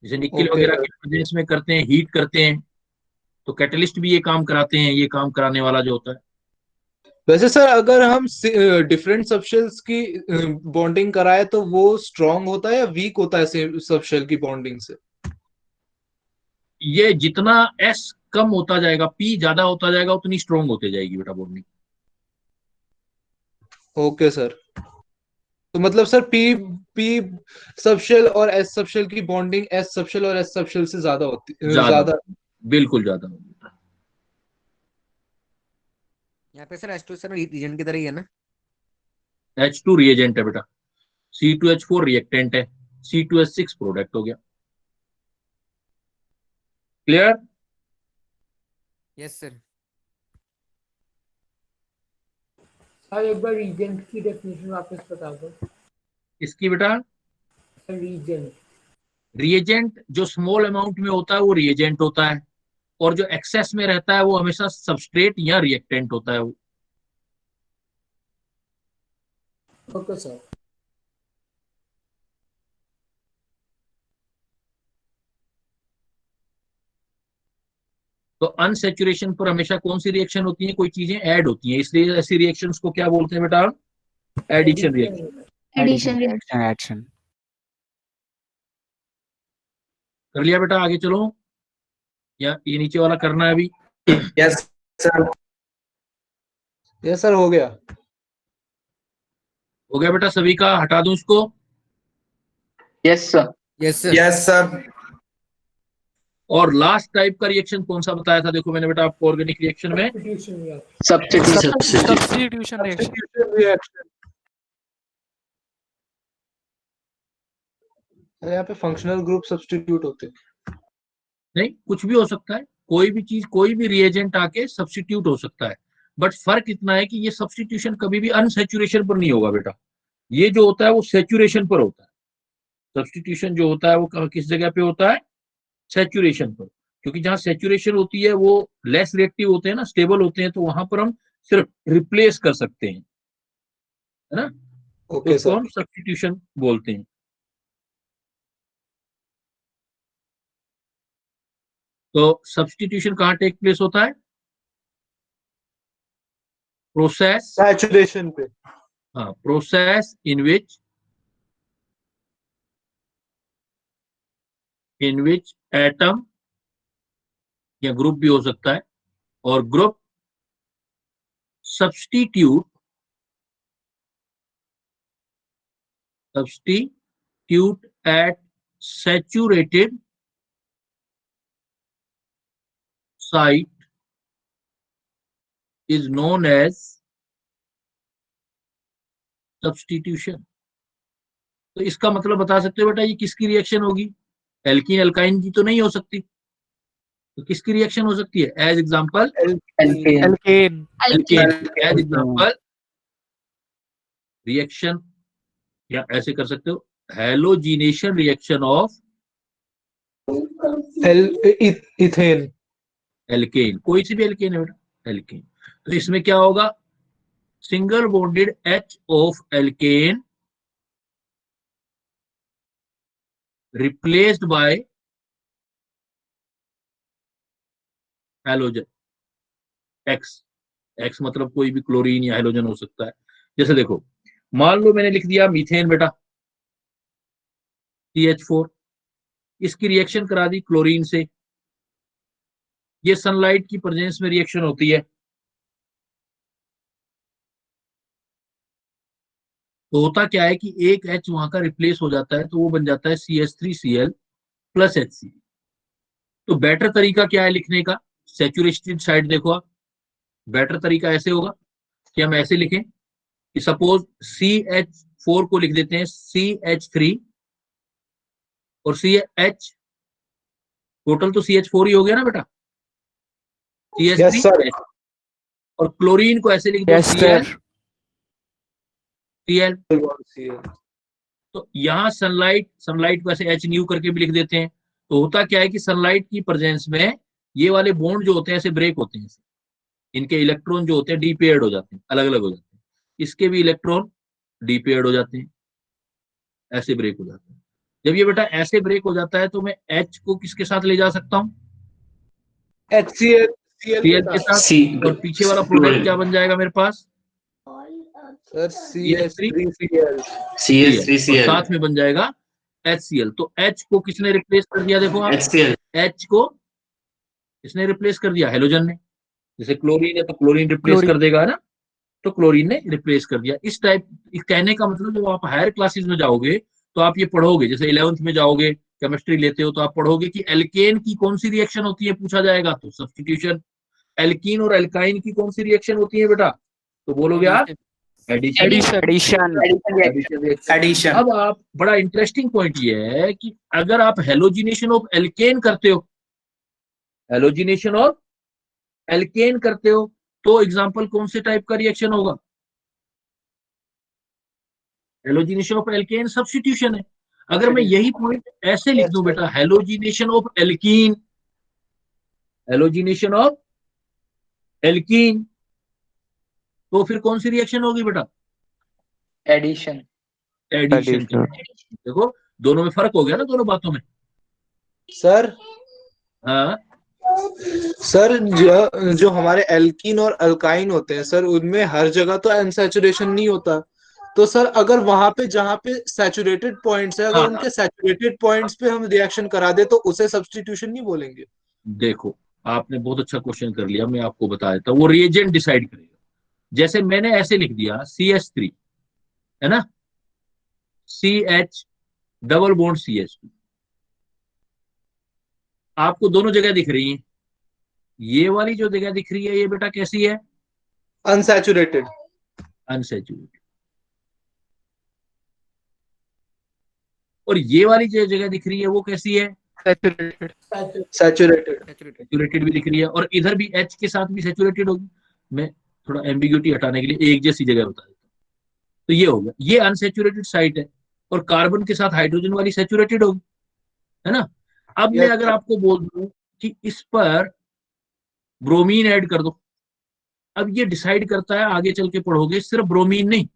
जैसे निकेल वगैरह के प्रेजेंस में करते हैं, हीट करते हैं, तो कैटलिस्ट भी ये काम कराते हैं, ये काम कराने वाला जो होता है। वैसे सर अगर हम डिफरेंट सबशेल्स की बॉन्डिंग कराए तो वो स्ट्रांग होता है या वीक होता है सबशेल की बॉन्डिंग से? ये जितना S कम होता जाएगा, P ज्यादा होता जाएगा, उतनी स्ट्रांग होते जाएगी बेटा बॉन्डिंग। ओके सर, तो मतलब सर P सबशेल और S सबशेल की बॉन्डिंग S सबशेल और S सबशेल से ज्यादा होती ज्यादा, बिल्कुल ज्यादा होगी। यहाँ पे सर H2 सर रीजन की तरह ही है ना? H2 रिएजेंट है बेटा, C2H4 रिएक्टेंट है, C2H6 प्रोडक्ट हो गया। क्लियर? Yes sir. सर एक बार रीजेंट की डेफिनेशन वापस बता दो। इसकी बेटा, रीजेंट रिएजेंट जो स्मॉल अमाउंट में होता है वो रिएजेंट होता है, और जो एक्सेस में रहता है वो हमेशा सबस्ट्रेट या रिएक्टेंट होता है वो। Okay sir. तो अनसेचुरेशन पर हमेशा कौन सी रिएक्शन होती है, कोई चीजें ऐड होती हैं, इसलिए ऐसी रिएक्शंस को क्या बोलते हैं बेटा, एडिशन रिएक्शन। एडिशन। कर लिया बेटा, आगे चलो, या ये नीचे वाला करना है अभी? Yes sir. यस सर, हो गया। हो गया बेटा सभी का, हटा दूं इसको? Yes sir. Yes sir. Yes sir. और लास्ट टाइप का रिएक्शन कौन सा बताया था, देखो मैंने बेटा आपको ऑर्गेनिक रिएक्शन में सब्स्टिट्यूशन रिएक्शन। यहाँ पे फंक्शनल ग्रुप सब्स्टिट्यूट होते हैं। नहीं, कुछ भी हो सकता है, कोई भी चीज, कोई भी रिएजेंट आके सब्स्टिट्यूट हो सकता है, बट फर्क इतना है कि ये सब्स्टिट्यूशन कभी भी अनसेचुरेशन पर नहीं होगा बेटा, ये जो होता है वो सेचुरेशन पर होता है। सब्स्टिट्यूशन जो होता है वो किस जगह पे होता है? सैचुरेशन पर, क्योंकि जहां सैचुरेशन होती है वो लेस रिएक्टिव होते हैं ना, स्टेबल होते हैं, तो वहां पर हम सिर्फ रिप्लेस कर सकते हैं, है ना। तो उसको हम सब्स्टिट्यूशन बोलते हैं। तो सब्स्टिट्यूशन कहाँ टेक प्लेस होता है? प्रोसेस सैचुरेशन पे। हाँ, प्रोसेस इन विच एटम या ग्रुप भी हो सकता है, और group substitute at saturated site is known as substitution। तो इसका मतलब बता सकते हो बेटा ये किसकी रिएक्शन होगी? एल्कीन अल्काइन की तो नहीं हो सकती, तो किसकी रिएक्शन हो सकती है? As example alkane. As example reaction, या ऐसे कर सकते हो, halogenation reaction of ethane. Alkane, कोई सी भी एल्केन है बेटा, एल्केन। तो इसमें क्या होगा? Single bonded H of alkene replaced by halogen X। X मतलब कोई भी क्लोरीन या हैलोजन हो सकता है। जैसे देखो, मान लो मैंने लिख दिया मीथेन बेटा, CH4, इसकी रिएक्शन करा दी क्लोरीन से। ये सनलाइट की प्रेजेंस में रिएक्शन होती है, तो होता क्या है कि एक H वहां का रिप्लेस हो जाता है, तो वो बन जाता है CH3Cl प्लस HC। तो बेटर तरीका क्या है लिखने का? सैचुरेटेड साइड देखो आप, बेटर तरीका ऐसे होगा कि हम ऐसे लिखें कि सपोज CH4 को लिख देते हैं CH3 और CH, टोटल तो CH4 ही हो गया ना बेटा, CH3 और क्लोरीन को ऐसे लिख दो Cl। तो यहाँ सनलाइट को ऐसे H न्यू करके भी लिख देते हैं। तो होता क्या है कि सनलाइट की प्रेजेंस में ये वाले बॉन्ड जो होते हैं ऐसे ब्रेक होते हैं, इनके इलेक्ट्रॉन जो होते हैं डी पेयर्ड हो जाते हैं, अलग अलग हो जाते हैं। इसके भी इलेक्ट्रॉन डी पेयर्ड हो जाते हैं, ऐसे ब्रेक हो जाते हैं। जब ये बेटा ऐसे ब्रेक हो जाता है तो मैं H को किसके साथ ले जा सकता हूँ? HCl के साथ। और पीछे वाला प्रोडक्ट क्या बन जाएगा मेरे पास? CH3Cl। और साथ में बन जाएगा HCl। तो H को किसने रिप्लेस कर दिया? देखो आप, H को किसने रिप्लेस कर दिया? हैलोजन ने। जैसे क्लोरीन है तो क्लोरीन रिप्लेस कर देगा ना, तो क्लोरीन ने रिप्लेस कर दिया। इस टाइप कहने का मतलब जब आप हायर क्लासेस में जाओगे तो आप ये पढ़ोगे, जैसे 11th में जाओगे केमिस्ट्री लेते हो तो आप पढ़ोगे कि एल्केन की कौन सी रिएक्शन होती है, पूछा जाएगा तो सब्स्टिट्यूशन। एल्कीन और एल्काइन की कौन सी रिएक्शन होती है बेटा? तो बोलोगे आप एडिशन। अब आप, बड़ा इंटरेस्टिंग पॉइंट ये है कि अगर आप हेलोजिनेशन ऑफ एल्केन करते हो, हेलोजिनेशन ऑफ एल्केन करते हो, तो एग्जांपल कौन से टाइप का रिएक्शन होगा? हेलोजिनेशन ऑफ एल्केन सब्स्टिट्यूशन है। अगर मैं यही पॉइंट ऐसे लिख दूं बेटा, halogenation of alkene, halogenation of alkene, तो फिर कौन सी रिएक्शन होगी बेटा? एडिशन। एडिशन। देखो दोनों में फर्क हो गया ना, दोनों बातों में। सर हाँ सर, जो हमारे एल्कीन और अल्काइन होते हैं सर, उनमें हर जगह तो अनसैचुरेशन नहीं होता। तो सर अगर वहां पे जहाँ पे सैचुरेटेड पॉइंट्स है, अगर उनके सैचुरेटेड पॉइंट्स पे हम रिएक्शन करा दे तो उसे सब्स्टिट्यूशन नहीं बोलेंगे? देखो आपने बहुत अच्छा क्वेश्चन कर लिया, मैं आपको बता देता हूँ। वो रिएजेंट डिसाइड करेगा। जैसे मैंने ऐसे लिख दिया CH3, है ना, CH डबल बॉन्ड CH2, आपको दोनों जगह दिख रही है। ये वाली जो जगह दिख रही है ये बेटा कैसी है? अनसैचुरेटेड। अनसैचुरेटेड। और ये वाली जो जगह दिख रही है वो कैसी है? सैचुरेटेड भी दिख रही है। और इधर भी H के साथ भी सैचुरेटेड होगी। मैं थोड़ा एम्बिग्यूटी हटाने के लिए एक जैसी जगह बता देता हूँ। तो ये हो गया, ये अनसैचुरेटेड साइट है। और कार्बन के साथ हाइड्रोजन वाली सैचुरेटेड होगी, है ना। अब मैं अगर आपको बोल दूं कि इस पर ब्रोमीन ऐड कर दो, अब ये डिसाइड करता है, आगे चल के पढ़ोगे, सिर्फ ब्रोमीन नहीं,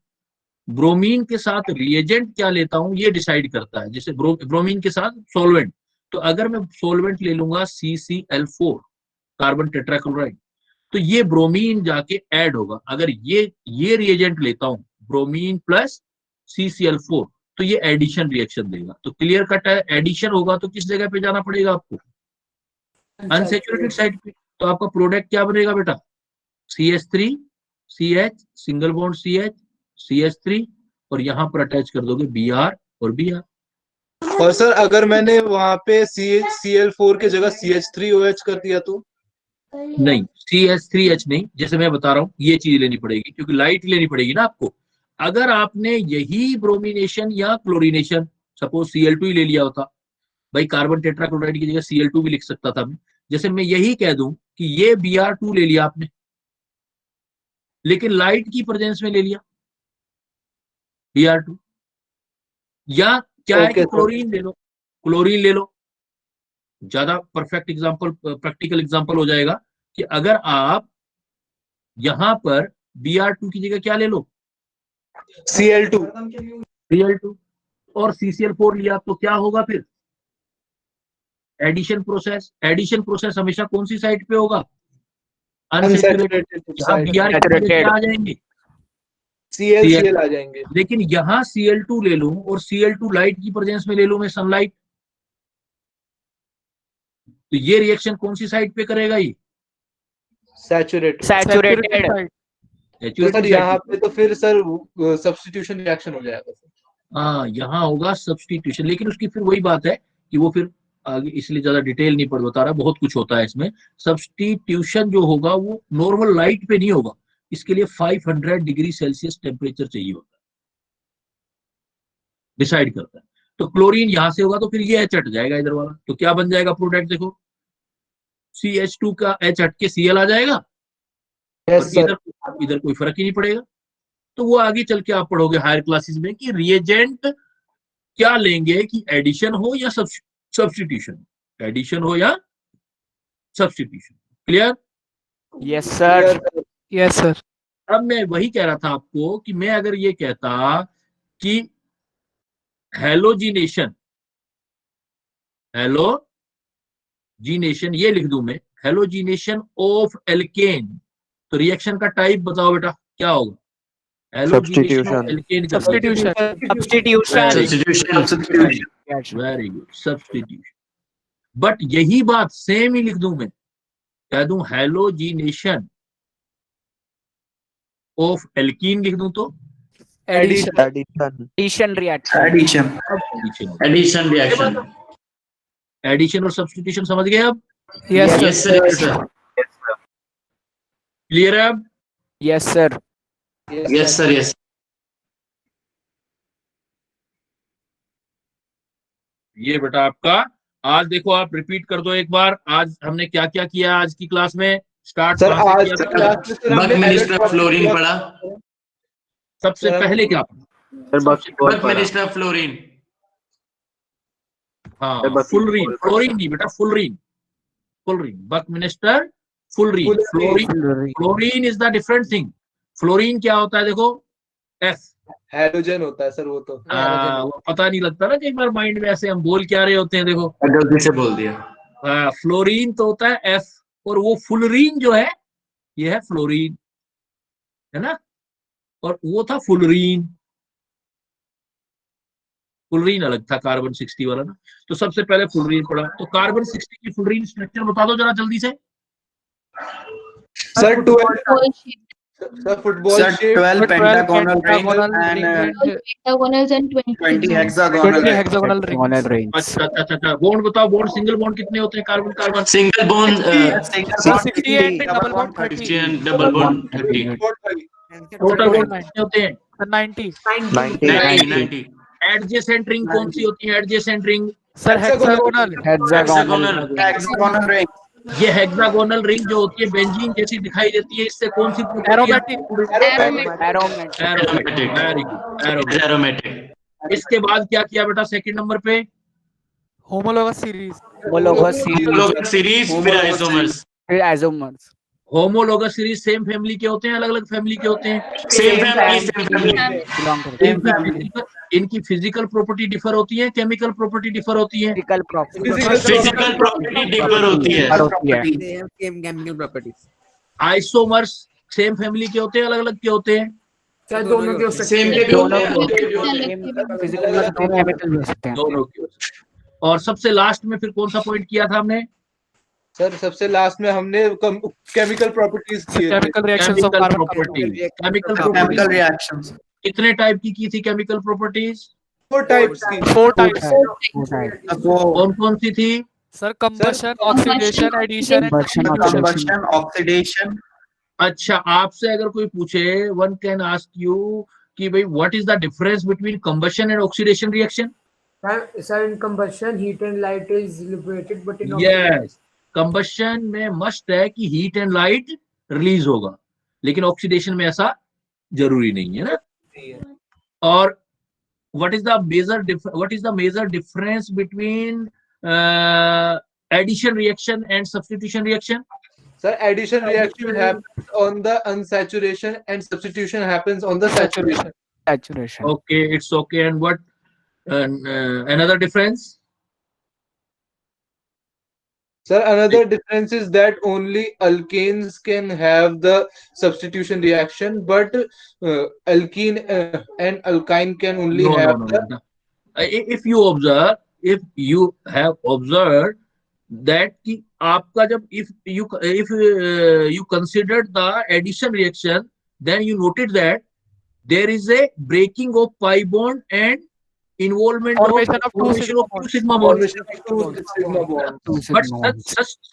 ब्रोमीन के साथ रिएजेंट क्या लेता हूं ये डिसाइड करता है। जैसे ब्रोमीन के साथ सॉल्वेंट, तो अगर मैं सॉल्वेंट ले लूंगा CCl4 कार्बन टेट्राक्लोराइड, तो ये ब्रोमीन जाके ऐड होगा। अगर ये रिएजेंट लेता हूं ब्रोमीन प्लस CCl4, तो ये एडिशन रिएक्शन देगा। तो क्लियर कट है, एडिशन होगा तो किस जगह पे जाना पड़ेगा आपको, अनसैचुरेटेड साइड पे। तो आपका प्रोडक्ट क्या बनेगा बेटा, CH3 CH single bond CH CH3 और यहां पर अटैच कर दोगे Br और Br। और सर अगर मैंने वहां पे CH4 के जगह CH3OH कर दिया तो? नहीं, CH3H नहीं, जैसे मैं बता रहा हूं ये चीज लेनी पड़ेगी, क्योंकि लाइट लेनी पड़ेगी ना आपको। अगर आपने यही ब्रोमिनेशन या क्लोरीनेशन, सपोज Cl2 ही ले लिया होता, भाई कार्बन टेट्राक्लोराइड की जगह Cl2 भी लिख सकता था मैं। जैसे मैं यही कह दूं कि ये Br2 ले लिया आपने, लेकिन लाइट की प्रेजेंस में ले लिया Br2, या क्या है कि क्लोरीन ले लो, क्लोरीन ले लो, ज्यादा परफेक्ट एग्जांपल, प्रैक्टिकल एग्जांपल हो जाएगा कि अगर आप यहां पर Br2 की जगह क्या ले लो, Cl2 और CCl4 लिया, तो क्या होगा फिर, एडिशन प्रोसेस। एडिशन प्रोसेस हमेशा कौन सी साइड पे होगा, अनसैचुरेटेड। यहाँ Br की जगह क्या आ जाएंगे, Cl आ जाएंगे। लेकिन यहाँ Cl2 ले लूं और Cl2 लाइट की प्रेजेंस में ले लूं मैं, सनलाइट, तो ये रिएक्शन कौन सी साइड पे करेगा, ये सैचुरेटेड। तो सर यहाँ पे तो फिर सर सब्स्टिट्यूशन रिएक्शन हो जाएगा। हाँ, यहाँ होगा सब्स्टिट्यूशन, लेकिन उसकी फिर वही बात है कि वो फिर आगे, इसलिए ज्यादा डिटेल नहीं पढ़ बता रहा, बहुत कुछ होता है इसमें। सब्स्टिट्यूशन जो होगा वो नॉर्मल लाइट पे नहीं होगा, इसके लिए 500 डिग्री सेल्सियस टेम्परेचर चाहिए होता है, डिसाइड करता है। तो क्लोरीन यहां से होगा तो फिर ये H हट जाएगा इधर वाला, तो क्या बन जाएगा प्रोडक्ट, देखो CH2 का H हट के Cl आ जाएगा, इधर कोई फर्क ही नहीं पड़ेगा। तो वो आगे चल के आप पढ़ोगे हायर क्लासेस में कि रिएजेंट क्या लेंगे, कि एडिशन हो या सब्स्टिट्यूशन, एडिशन हो या substitution. Clear? Yes sir, yes sir. अब मैं वही कह रहा था आपको कि मैं अगर ये कहता कि हेलोजिनेशन, हेलोजिनेशन ये लिख दूं मैं, हेलोजिनेशन ऑफ एल्केन, तो रिएक्शन का टाइप बताओ बेटा क्या होगा, substitution, very good, substitution. But यही बात सेम ही लिख दूं मैं, कह दूं हेलोजिनेशन ऑफ एल्कीन लिख दूं तो एडिशन रिएक्शन, एडिशन और सब्स्टिट्यूशन समझ गए अब? यस सर, क्लियर है अब? Yes sir, yes sir, yes. ये बेटा आपका, आज देखो आप रिपीट कर दो एक बार, आज हमने क्या क्या किया आज की क्लास में। स्टार्ट सर आज बकमिनिस्टर फ्लोरीन पढ़ा, सबसे पहले क्या पढ़ा, बकमिनिस्टर फ्लोरीन। हाँ, फुलरीन, फ्लोरीन नहीं बेटा, fullerene, Buckminster fullerene, fluorine is the different thing. Fluorine क्या होता है, देखो F, हैलोजन होता है सर वो तो। वो पता नहीं लगता ना, कई बार माइंड में ऐसे हम बोल क्या रहे होते हैं, देखो गलती से बोल दिया। फ्लोरीन तो होता है F, और वो फुलरीन जो है ये है फ्लोरीन, है ना, और वो था फुलरीन। फुलरीन अलग था कार्बन 60 वाला ना। तो सबसे पहले फुलरीन पढ़ा, तो कार्बन 60 की फुलरीन स्ट्रक्चर बता दो जरा जल्दी से। Sir 12 pentagonal and 20 hexagonal ring. अच्छा, बॉन्ड बताओ, बॉन्ड सिंगल बॉन्ड कितने होते हैं carbon carbon? Single bond 60 and double bond 30, double bond 30। Total bond कितने होते हैं? 90। एडजेसेंट रिंग कौन सी होती है, adjacent ring? Sir hexagonal ring. ये हेक्सागोनल रिंग जो होती है बेंजीन जैसी दिखाई देती है, इससे कौन सी aromatic, aromatic, very good, aromatic. इसके बाद क्या किया बेटा सेकंड नंबर पे? होमोलोगस सीरीज, सीरीज फिर आइसोमर्स। फिर isomers. Homologous series same family के होते हैं, अलग अलग फैमिली के होते हैं? Same family. बिलोंग करते हैं। इनकी फिजिकल प्रॉपर्टी डिफर होती है, केमिकल प्रॉपर्टी डिफर होती है? Physical property physical property differ होती है। Same chemical properties. Isomers same family के होते हैं, अलग अलग के होते हैं? सर दोनों के हो सकते सेम हैं। के भी होते हैं। फिजिकल केमिकल भी हो सकते हैं। दोनों के। और सबसे लास्ट में फिर कौन सा पॉइंट किया था हमने? सर सबसे लास्ट में हमने केमिकल प्रॉपर्टीज की chemical reactions of carbon property. Chemical reactions कितने टाइप की थी केमिकल प्रॉपर्टीज? 4 टाइप्स की। 4 टाइप्स। कौन कौन सी थी? Sir combustion, oxidation, addition, combustion, oxidation. अच्छा, आपसे अगर कोई पूछे, वन कैन आस्क यू कि भाई what is the difference between combustion and oxidation reaction? Sir, in combustion, heat and light is liberated, but in yes, combustion में must है कि हीट एंड लाइट रिलीज होगा, लेकिन ऑक्सीडेशन में ऐसा जरूरी नहीं है ना। और what is the major difference between addition reaction and substitution reaction? Sir, addition reaction happens on the unsaturation and substitution happens on the saturation. Okay, it's okay. And what another difference? Sir, another difference is that only alkanes can have the substitution reaction, but alkene and alkyne can only have the. If you have observed that कि आपका जब if you considered the addition reaction, then you noted that there is a breaking of pi bond and involvement Formation of of two sigma bonds. But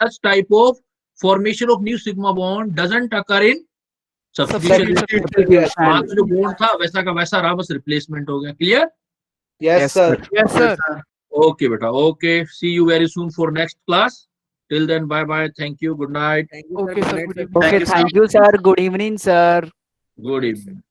such type of formation of new sigma bond doesn't occur in substitution. आज जो bond था वैसा का वैसा रहा, बस replacement हो गया. Clear? Yes, sir. Yes, sir. Okay, beta. Okay. See you very soon for next class. Till then, bye bye. Thank you. Good night. Okay, sir. Okay, thank you, sir. Good evening, sir. Good evening.